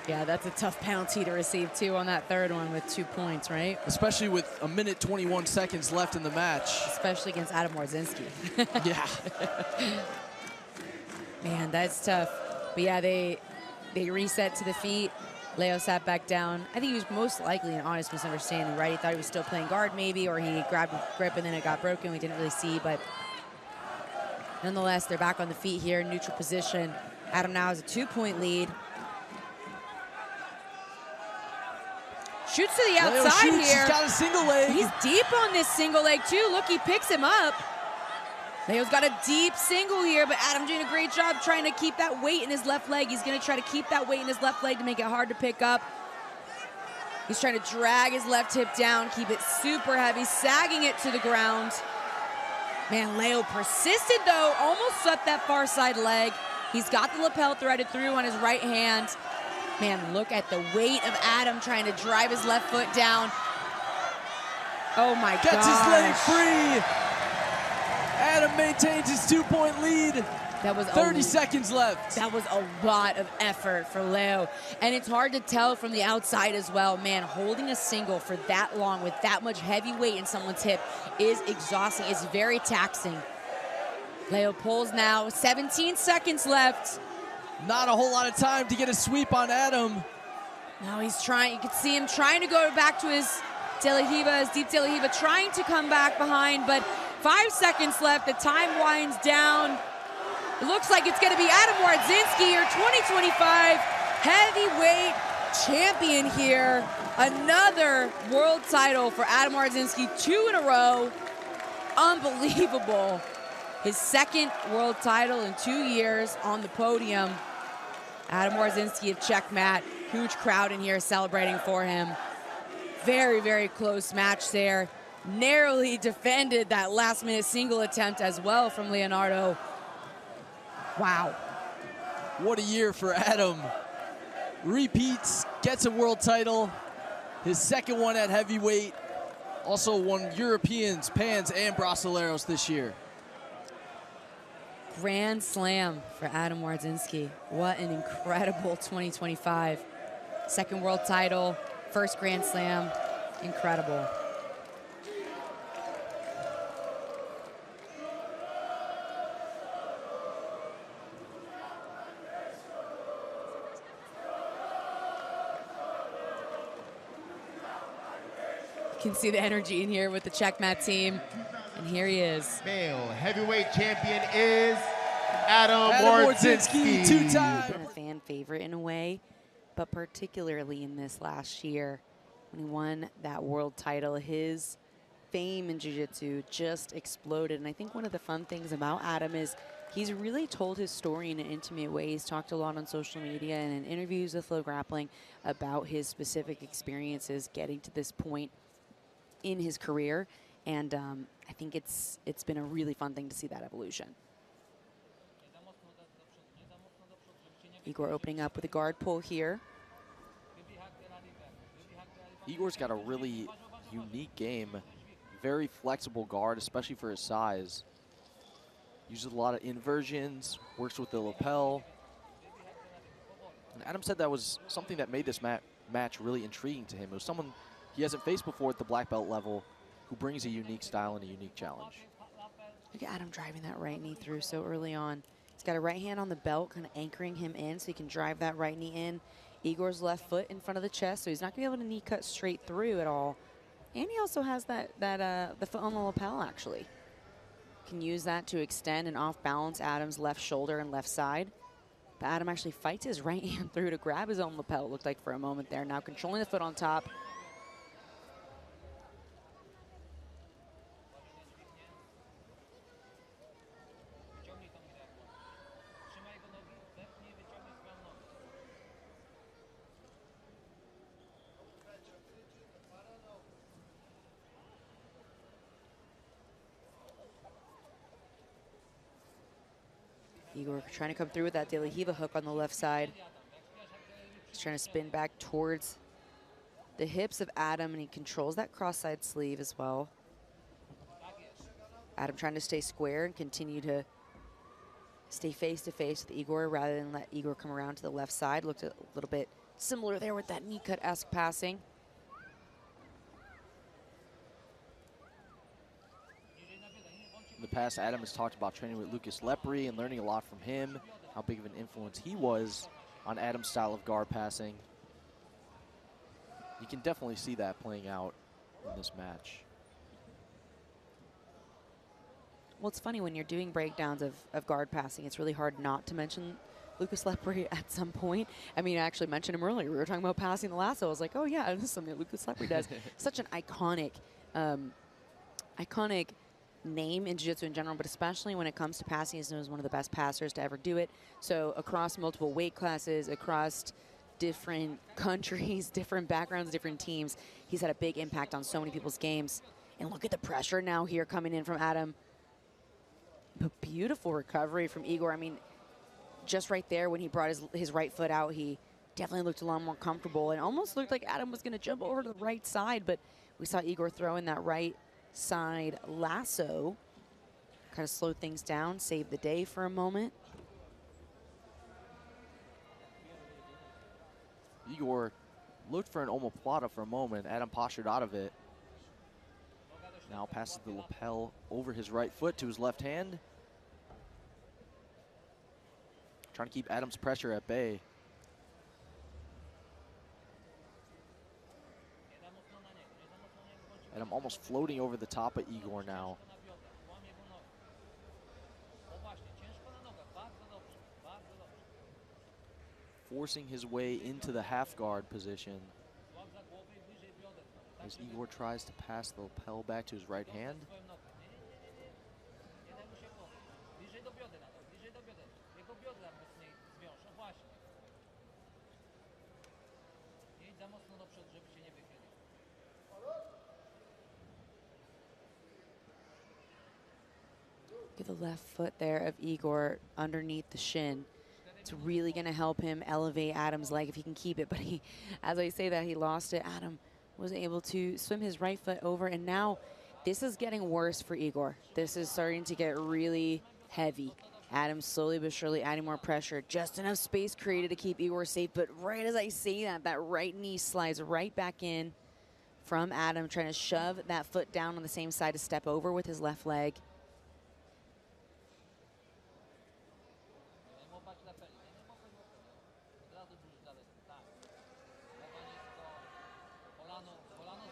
Yeah, that's a tough penalty to receive, too, on that third one with 2 points, right? Especially with 1:21 left in the match. Especially against Adam Wardzinski. Yeah. Man, that's tough. But yeah, they reset to the feet. Leo sat back down. I think he was most likely an honest misunderstanding, right? He thought he was still playing guard maybe, or he grabbed a grip and then it got broken. We didn't really see, but nonetheless, they're back on the feet here in neutral position. Adam now has a 2-point lead. Shoots to the outside Leo shoots. here. He's got a single leg. He's deep on this single leg too. Look, he picks him up. Leo's got a deep single here, but Adam doing a great job trying to keep that weight in his left leg. He's gonna try to keep that weight in his left leg to make it hard to pick up. He's trying to drag his left hip down, keep it super heavy, sagging it to the ground. Man, Leo persisted though, almost swept that far side leg. He's got the lapel threaded through on his right hand. Man, look at the weight of Adam trying to drive his left foot down. Oh my God. Gets his leg free. Adam maintains his 2-point lead. That was 30 seconds left. That was a lot of effort for Leo. And it's hard to tell from the outside as well. Man, holding a single for that long with that much heavy weight in someone's hip is exhausting. It's very taxing. Leo pulls now, 17 seconds left. Not a whole lot of time to get a sweep on Adam. Now he's trying, you can see him trying to go back to his De La Riva, his deep De La Riva, trying to come back behind, but 5 seconds left, the time winds down. It looks like it's gonna be Adam Wardzinski, your 2025 heavyweight champion here. Another world title for Adam Wardzinski, 2 in a row. Unbelievable. His second world title in 2 years on the podium. Adam Wardzinski of checkmat. Huge crowd in here celebrating for him. Very, very close match there. Narrowly defended that last-minute single attempt as well from Leonardo. Wow. What a year for Adam. Repeats, gets a world title. His second one at heavyweight. Also won Europeans, Pans, and Brasileiros this year. Grand slam for Adam Wardzinski. What an incredible 2025. Second world title, first Grand Slam. Incredible. You can see the energy in here with the checkmat team. And here he is. Male heavyweight champion is Adam Wardzinski, 2-time. Been a fan favorite in a way, but particularly in this last year when he won that world title, his fame in jiu-jitsu just exploded. And I think one of the fun things about Adam is he's really told his story in an intimate way. He's talked a lot on social media and in interviews with FloGrappling about his specific experiences getting to this point in his career. And I think it's been a really fun thing to see that evolution. Igor opening up with a guard pull here. Igor's got a really unique game. Very flexible guard, especially for his size. Uses a lot of inversions, works with the lapel. And Adam said that was something that made this match really intriguing to him. It was someone he hasn't faced before at the black belt level who brings a unique style and a unique challenge. Look at Adam driving that right knee through so early on. He's got a right hand on the belt, kind of anchoring him in so he can drive that right knee in. Igor's left foot in front of the chest, so he's not going to be able to knee cut straight through at all. And he also has the foot on the lapel, actually. Can use that to extend and off-balance Adam's left shoulder and left side. But Adam actually fights his right hand through to grab his own lapel, it looked like for a moment there. Now controlling the foot on top. Igor trying to come through with that De La Riva hook on the left side. He's trying to spin back towards the hips of Adam, and he controls that cross-side sleeve as well. Adam trying to stay square and continue to stay face-to-face with Igor rather than let Igor come around to the left side. Looked a little bit similar there with that knee cut-esque passing. In the past, Adam has talked about training with Lucas Lepri and learning a lot from him, how big of an influence he was on Adam's style of guard passing. You can definitely see that playing out in this match. Well, it's funny when you're doing breakdowns of guard passing, it's really hard not to mention Lucas Lepri at some point. I mean, I actually mentioned him earlier. We were talking about passing the lasso. I was like, oh yeah, this is something that Lucas Lepri does. Such an iconic name in jiu-jitsu in general, but especially when it comes to passing, he's known as one of the best passers to ever do it. So across multiple weight classes, across different countries, different backgrounds, different teams, he's had a big impact on so many people's games. And look at the pressure now here coming in from Adam. But beautiful recovery from Igor. I mean, just right there when he brought his right foot out, he definitely looked a lot more comfortable and almost looked like Adam was going to jump over to the right side, but we saw Igor throw in that right side lasso, kind of slowed things down, saved the day for a moment. Igor looked for an omoplata for a moment. Adam postured out of it. Now passes the lapel over his right foot to his left hand. Trying to keep Adam's pressure at bay. Adam almost floating over the top of Igor now. Forcing his way into the half guard position as Igor tries to pass the lapel back to his right hand. Get the left foot there of Igor underneath the shin. It's really going to help him elevate Adam's leg if he can keep it. But he, as I say that, he lost it. Adam was able to swim his right foot over, and now this is getting worse for Igor. This is starting to get really heavy. Adam slowly but surely adding more pressure. Just enough space created to keep Igor safe, but right as I say that, that right knee slides right back in from Adam, trying to shove that foot down on the same side to step over with his left leg.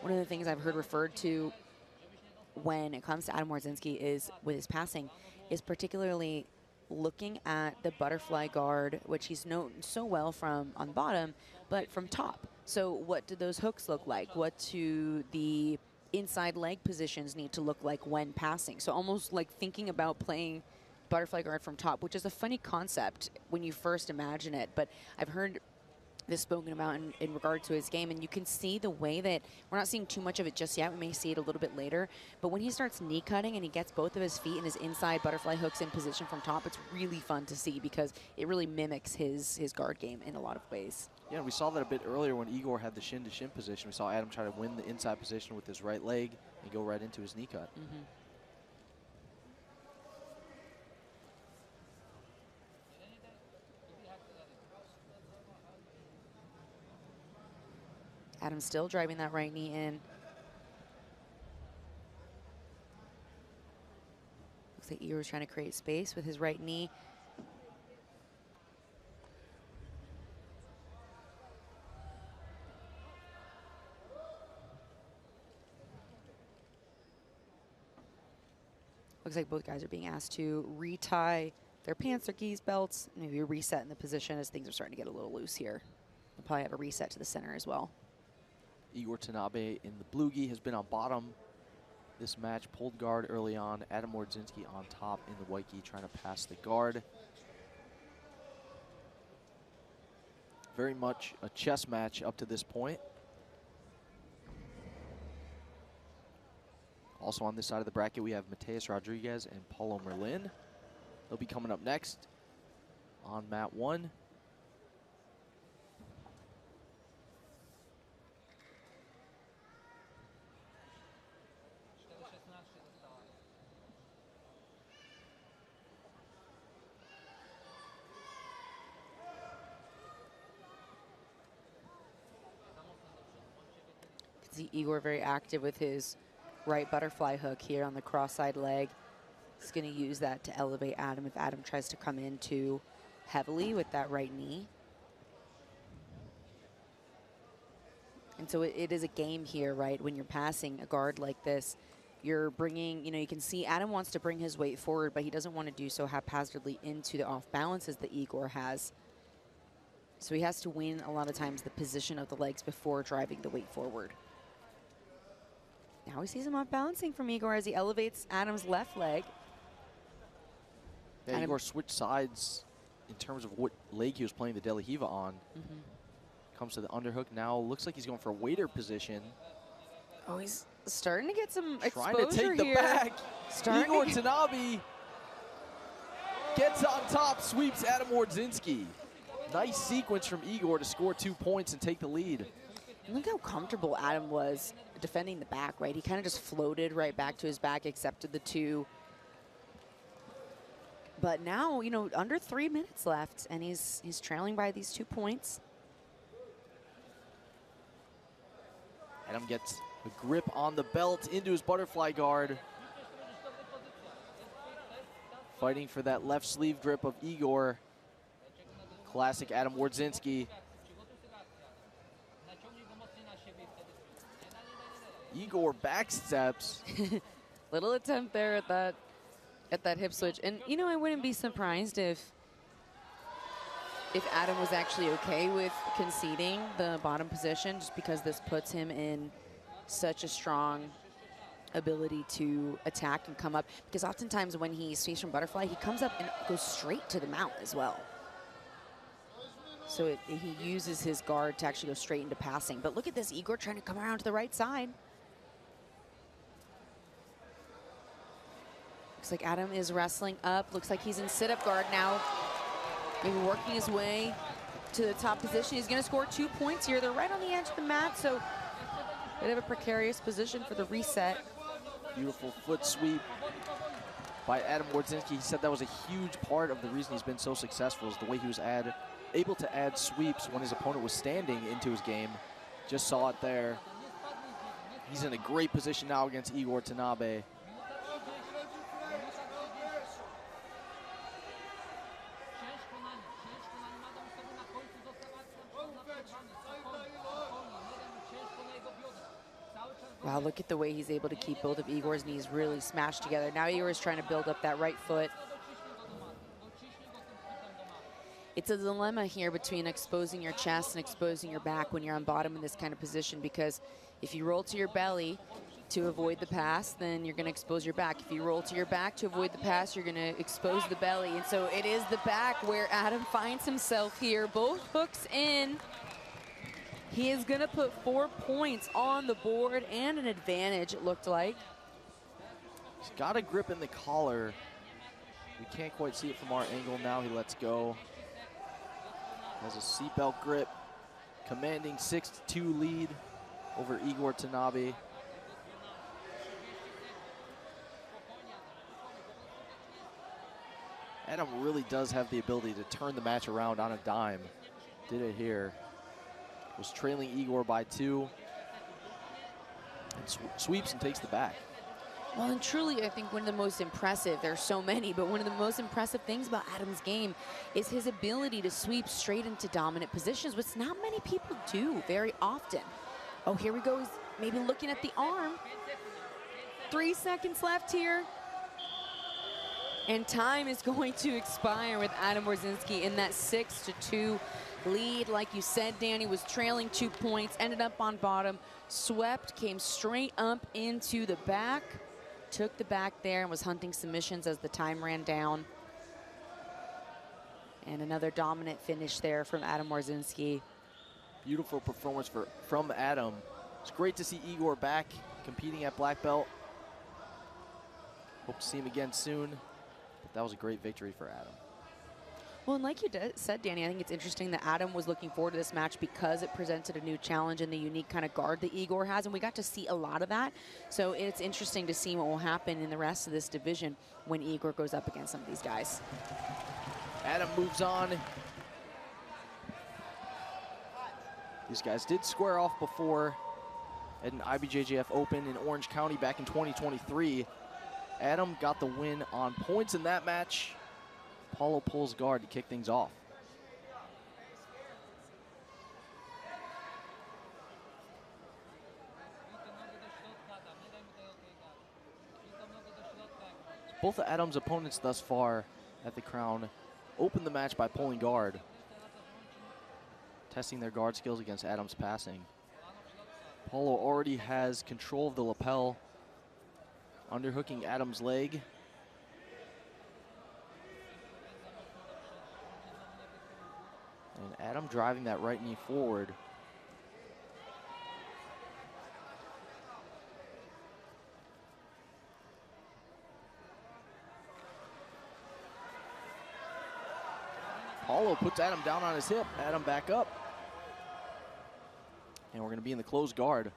One of the things I've heard referred to when it comes to Adam Wardzinski is with his passing is particularly looking at the butterfly guard, which he's known so well from on bottom, but from top. So what do those hooks look like? What do the inside leg positions need to look like when passing? So almost like thinking about playing butterfly guard from top, which is a funny concept when you first imagine it, but I've heard this spoken about in regard to his game. And you can see the way that we're not seeing too much of it just yet. We may see it a little bit later. But when he starts knee cutting and he gets both of his feet and his inside butterfly hooks in position from top, it's really fun to see because it really mimics his guard game in a lot of ways. Yeah, we saw that a bit earlier when Igor had the shin-to-shin position. We saw Adam try to win the inside position with his right leg and go right into his knee cut. Mm-hmm. Adam's still driving that right knee in. Looks like Igor's trying to create space with his right knee. Looks like both guys are being asked to retie their pants, their gis, belts, maybe reset in the position as things are starting to get a little loose here. They'll probably have a reset to the center as well. Igor Tanabe in the blue gi has been on bottom this match, pulled guard early on. Adam Wardzinski on top in the white gi trying to pass the guard. Very much a chess match up to this point. Also on this side of the bracket, we have Mateus Rodriguez and Paulo Merlin. They'll be coming up next on mat 1. See Igor very active with his right butterfly hook here on the cross-side leg. He's going to use that to elevate Adam if Adam tries to come in too heavily with that right knee. And so it is a game here, right? When you're passing a guard like this, you're bringing, you know, you can see Adam wants to bring his weight forward, but he doesn't want to do so haphazardly into the off balances that Igor has. So he has to win a lot of times the position of the legs before driving the weight forward. Now we see some off balancing from Igor as he elevates Adam's left leg. Yeah, Igor switched sides in terms of what leg he was playing the De La Riva on. Mm-hmm. Comes to the underhook now. Looks like he's going for a waiter position. Oh, he's starting to get some Trying exposure to take the here. back. Igor Tanabe gets on top, sweeps Adam Wardzinski. Nice sequence from Igor to score 2 points and take the lead. Look how comfortable Adam was defending the back, right? He kind of just floated right back to his back, accepted the 2. But now, you know, under 3 minutes left, and he's trailing by these 2 points. Adam gets a grip on the belt into his butterfly guard. Fighting for that left sleeve grip of Igor. Classic Adam Wardzinski. Igor backsteps. Little attempt there at that hip switch. And, you know, I wouldn't be surprised if Adam was actually okay with conceding the bottom position, just because this puts him in such a strong ability to attack and come up. Because oftentimes when he sweeps from butterfly, he comes up and goes straight to the mount as well. So he uses his guard to actually go straight into passing. But look at this, Igor trying to come around to the right side. Looks like Adam is wrestling up. Looks like he's in sit-up guard now. Maybe working his way to the top position. He's going to score 2 points here. They're right on the edge of the mat, so bit of a precarious position for the reset. Beautiful foot sweep by Adam Wardzinski. He said that was a huge part of the reason he's been so successful, is the way he was able to add sweeps when his opponent was standing into his game. Just saw it there. He's in a great position now against Igor Tanabe. Wow, look at the way he's able to keep both of Igor's knees really smashed together. Now Igor is trying to build up that right foot. It's a dilemma here between exposing your chest and exposing your back when you're on bottom in this kind of position, because if you roll to your belly to avoid the pass, then you're going to expose your back. If you roll to your back to avoid the pass, you're going to expose the belly. And so it is the back where Adam finds himself here. Both hooks in. He is going to put 4 points on the board and an advantage, it looked like. He's got a grip in the collar. We can't quite see it from our angle. Now he lets go. Has a seatbelt grip. Commanding 6-2 lead over Igor Tanabe. Adam really does have the ability to turn the match around on a dime. Did it here. Was trailing Igor by 2. And sweeps and takes the back. Well, and truly, I think one of the most impressive, there's so many, but one of the most impressive things about Adam's game is his ability to sweep straight into dominant positions, which not many people do very often. Oh, here we go. He's maybe looking at the arm. 3 seconds left here. And time is going to expire with Adam Wardzinski in that 6-2 lead. Like you said, Danny was trailing 2 points, ended up on bottom, swept, came straight up into the back, took the back there and was hunting submissions as the time ran down. And another dominant finish there from Adam Wardzinski. Beautiful performance from Adam. It's great to see Igor back competing at black belt. Hope to see him again soon. But that was a great victory for Adam. Well, and like you said, Danny, I think it's interesting that Adam was looking forward to this match because it presented a new challenge and the unique kind of guard that Igor has, and we got to see a lot of that. So it's interesting to see what will happen in the rest of this division when Igor goes up against some of these guys. Adam moves on. These guys did square off before at an IBJJF Open in Orange County back in 2023. Adam got the win on points in that match. Paulo pulls guard to kick things off. Both of Adam's opponents thus far at the Crown opened the match by pulling guard, testing their guard skills against Adam's passing. Paulo already has control of the lapel, underhooking Adam's leg. And Adam driving that right knee forward. Paulo puts Adam down on his hip. Adam back up. And we're going to be in the closed guard.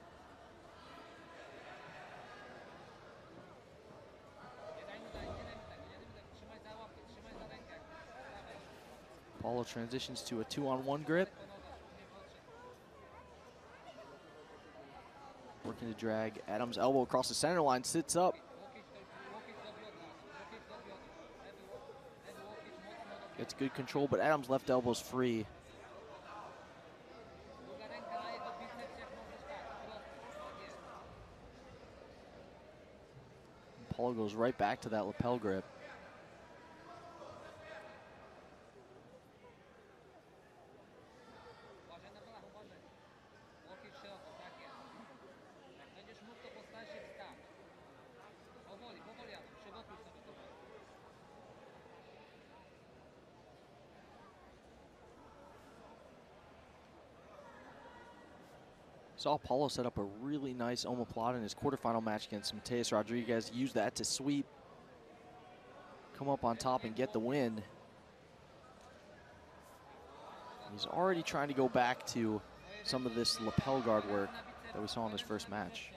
Paulo transitions to a 2-on-1 grip. Working to drag Adam's elbow across the center line, sits up. Gets good control, but Adam's left elbow's free. Paulo goes right back to that lapel grip. Saw Paulo set up a really nice omoplata in his quarterfinal match against Mateus Rodriguez. Used that to sweep, come up on top and get the win. He's already trying to go back to some of this lapel guard work that we saw in his first match.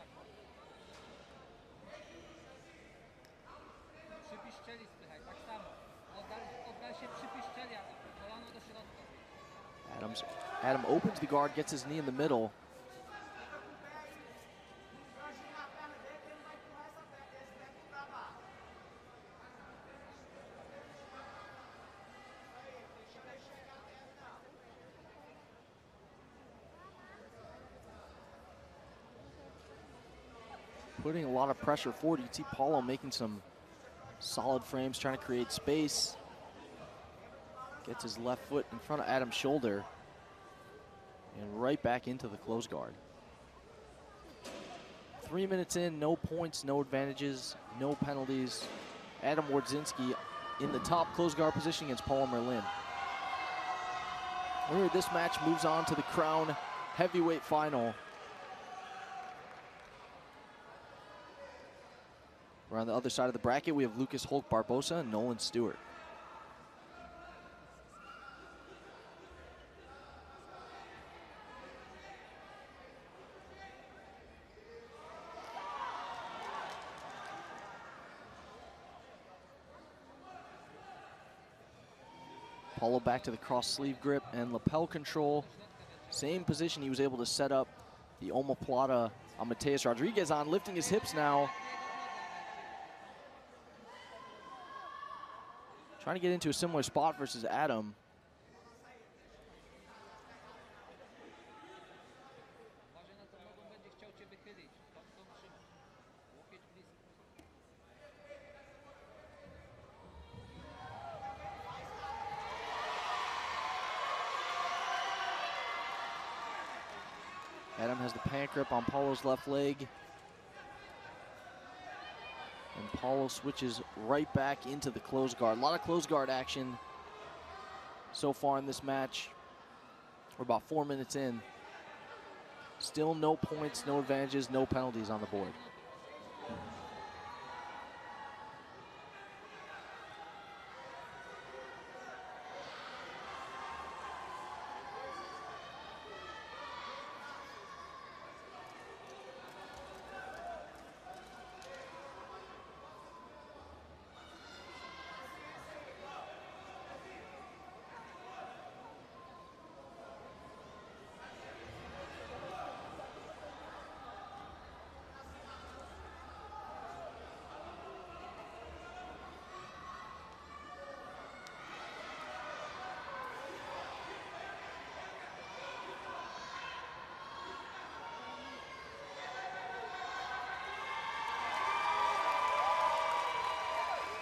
Adam opens the guard, gets his knee in the middle. Putting a lot of pressure forward. You see Paulo making some solid frames, trying to create space. Gets his left foot in front of Adam's shoulder and right back into the close guard. 3 minutes in, no points, no advantages, no penalties. Adam Wardzinski in the top close guard position against Paulo Merlin. This match moves on to the Crown heavyweight final. We're on the other side of the bracket. We have Lucas Hulk Barbosa and Nolan Stewart. Paulo back to the cross sleeve grip and lapel control. Same position he was able to set up the omoplata on Mateus Rodriguez on, lifting his hips now. Trying to get into a similar spot versus Adam. Adam has the pant grip on Paulo's left leg. And Paulo switches right back into the closed guard. A lot of closed guard action so far in this match. We're about 4 minutes in. Still no points, no advantages, no penalties on the board.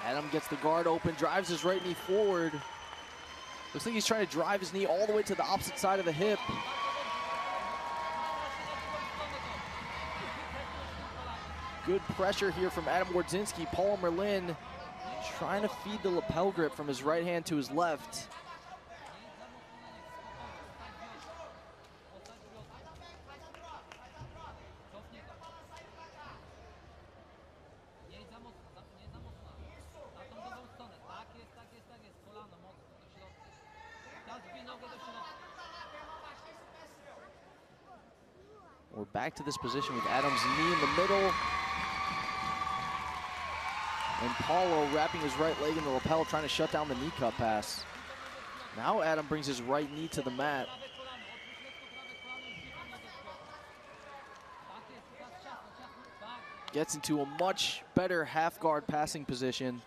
Adam gets the guard open, drives his right knee forward. Looks like he's trying to drive his knee all the way to the opposite side of the hip. Good pressure here from Adam Wardzinski. Paulo Merlin trying to feed the lapel grip from his right hand to his left. We're back to this position with Adam's knee in the middle. And Paulo wrapping his right leg in the lapel, trying to shut down the knee cut pass. Now Adam brings his right knee to the mat. Gets into a much better half guard passing position.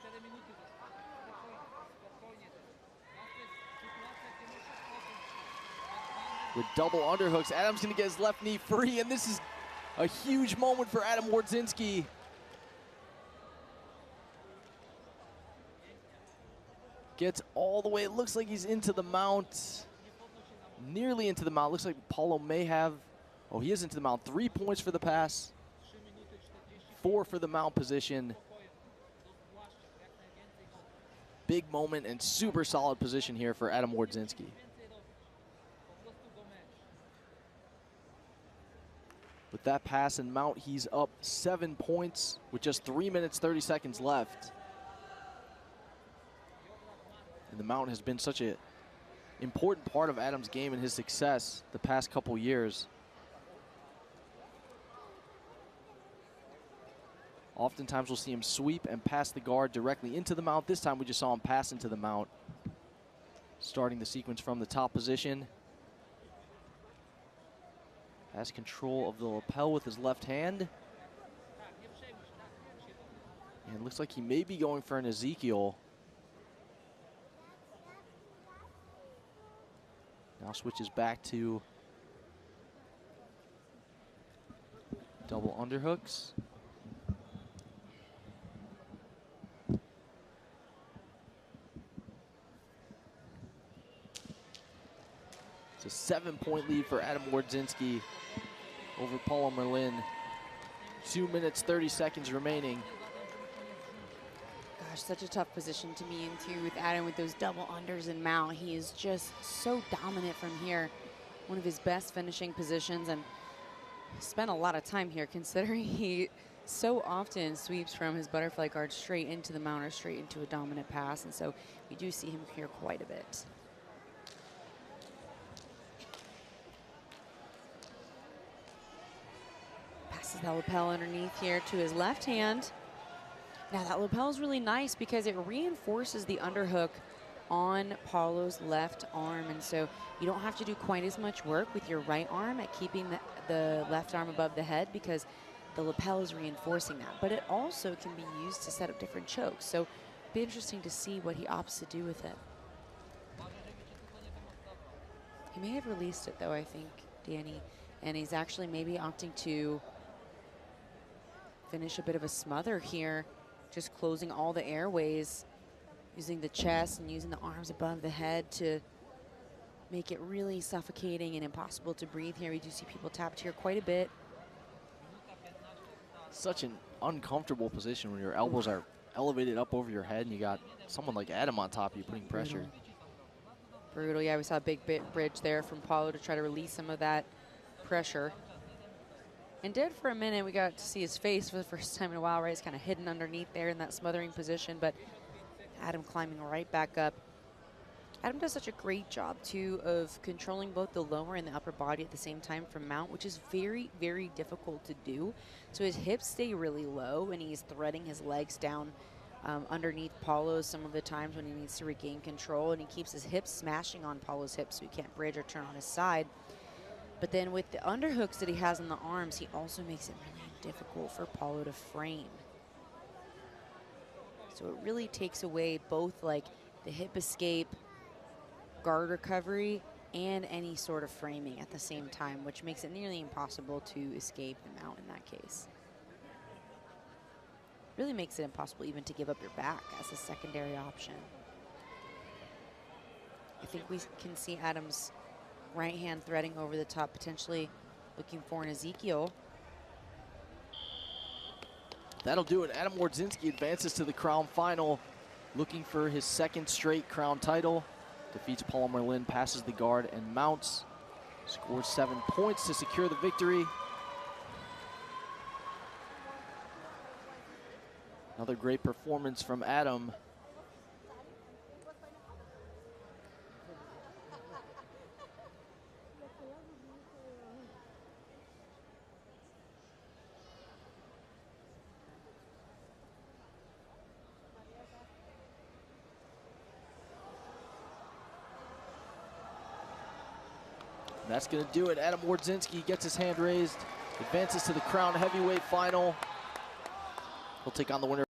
With double underhooks, Adam's gonna get his left knee free, and this is a huge moment for Adam Wardzinski. Gets all the way, it looks like he's into the mount. Nearly into the mount, looks like Paulo may have, oh, he is into the mount. 3 points for the pass, 4 for the mount position. Big moment and super solid position here for Adam Wardzinski. With that pass and mount, he's up 7 points with just 3 minutes, 30 seconds left. And the mount has been such an important part of Adam's game and his success the past couple years. Oftentimes we'll see him sweep and pass the guard directly into the mount. This time we just saw him pass into the mount. Starting the sequence from the top position. Has control of the lapel with his left hand. And it looks like he may be going for an Ezekiel. Now switches back to double underhooks. It's a 7-point lead for Adam Wardzinski over Paulo Merlin. 2 minutes, 30 seconds remaining. Gosh, such a tough position to be into with Adam with those double unders and mount. He is just so dominant from here. one of his best finishing positions, and spent a lot of time here considering he so often sweeps from his butterfly guard straight into the mount or straight into a dominant pass, and so we do see him here quite a bit. Passes that lapel underneath here to his left hand. Now that lapel is really nice because it reinforces the underhook on Paulo's left arm, and so you don't have to do quite as much work with your right arm at keeping the left arm above the head because the lapel is reinforcing that. But it also can be used to set up different chokes, so it'll be interesting to see what he opts to do with it. He may have released it though, I think, Danny, and he's actually maybe opting to finish a bit of a smother here, just closing all the airways, using the chest and using the arms above the head to make it really suffocating and impossible to breathe here. We do see people tapped here quite a bit. Such an uncomfortable position when your elbows are elevated up over your head and you got someone like Adam on top of you putting pressure. Brutal, yeah, we saw a big bridge there from Paulo to try to release some of that pressure. And did for a minute, we got to see his face for the first time in a while, right? It's kind of hidden underneath there in that smothering position, but Adam climbing right back up. Adam does such a great job, too, of controlling both the lower and the upper body at the same time from mount, which is very, very difficult to do. So his hips stay really low, and he's threading his legs down underneath Paulo's some of the times when he needs to regain control, and he keeps his hips smashing on Paulo's hips so he can't bridge or turn on his side. But then with the underhooks that he has on the arms, he also makes it really difficult for Paulo to frame. So it really takes away both like the hip escape, guard recovery, and any sort of framing at the same time, which makes it nearly impossible to escape the mount in that case. Really makes it impossible even to give up your back as a secondary option. I think we can see Adam's right hand threading over the top, potentially looking for an Ezekiel. That'll do it. Adam Wardzinski advances to the Crown Final, looking for his second straight Crown title. Defeats Paul Merlin, passes the guard, and mounts. Scores 7 points to secure the victory. Another great performance from Adam. That's going to do it. Adam Wardzinski gets his hand raised, advances to the Crown Heavyweight Final. He'll take on the winner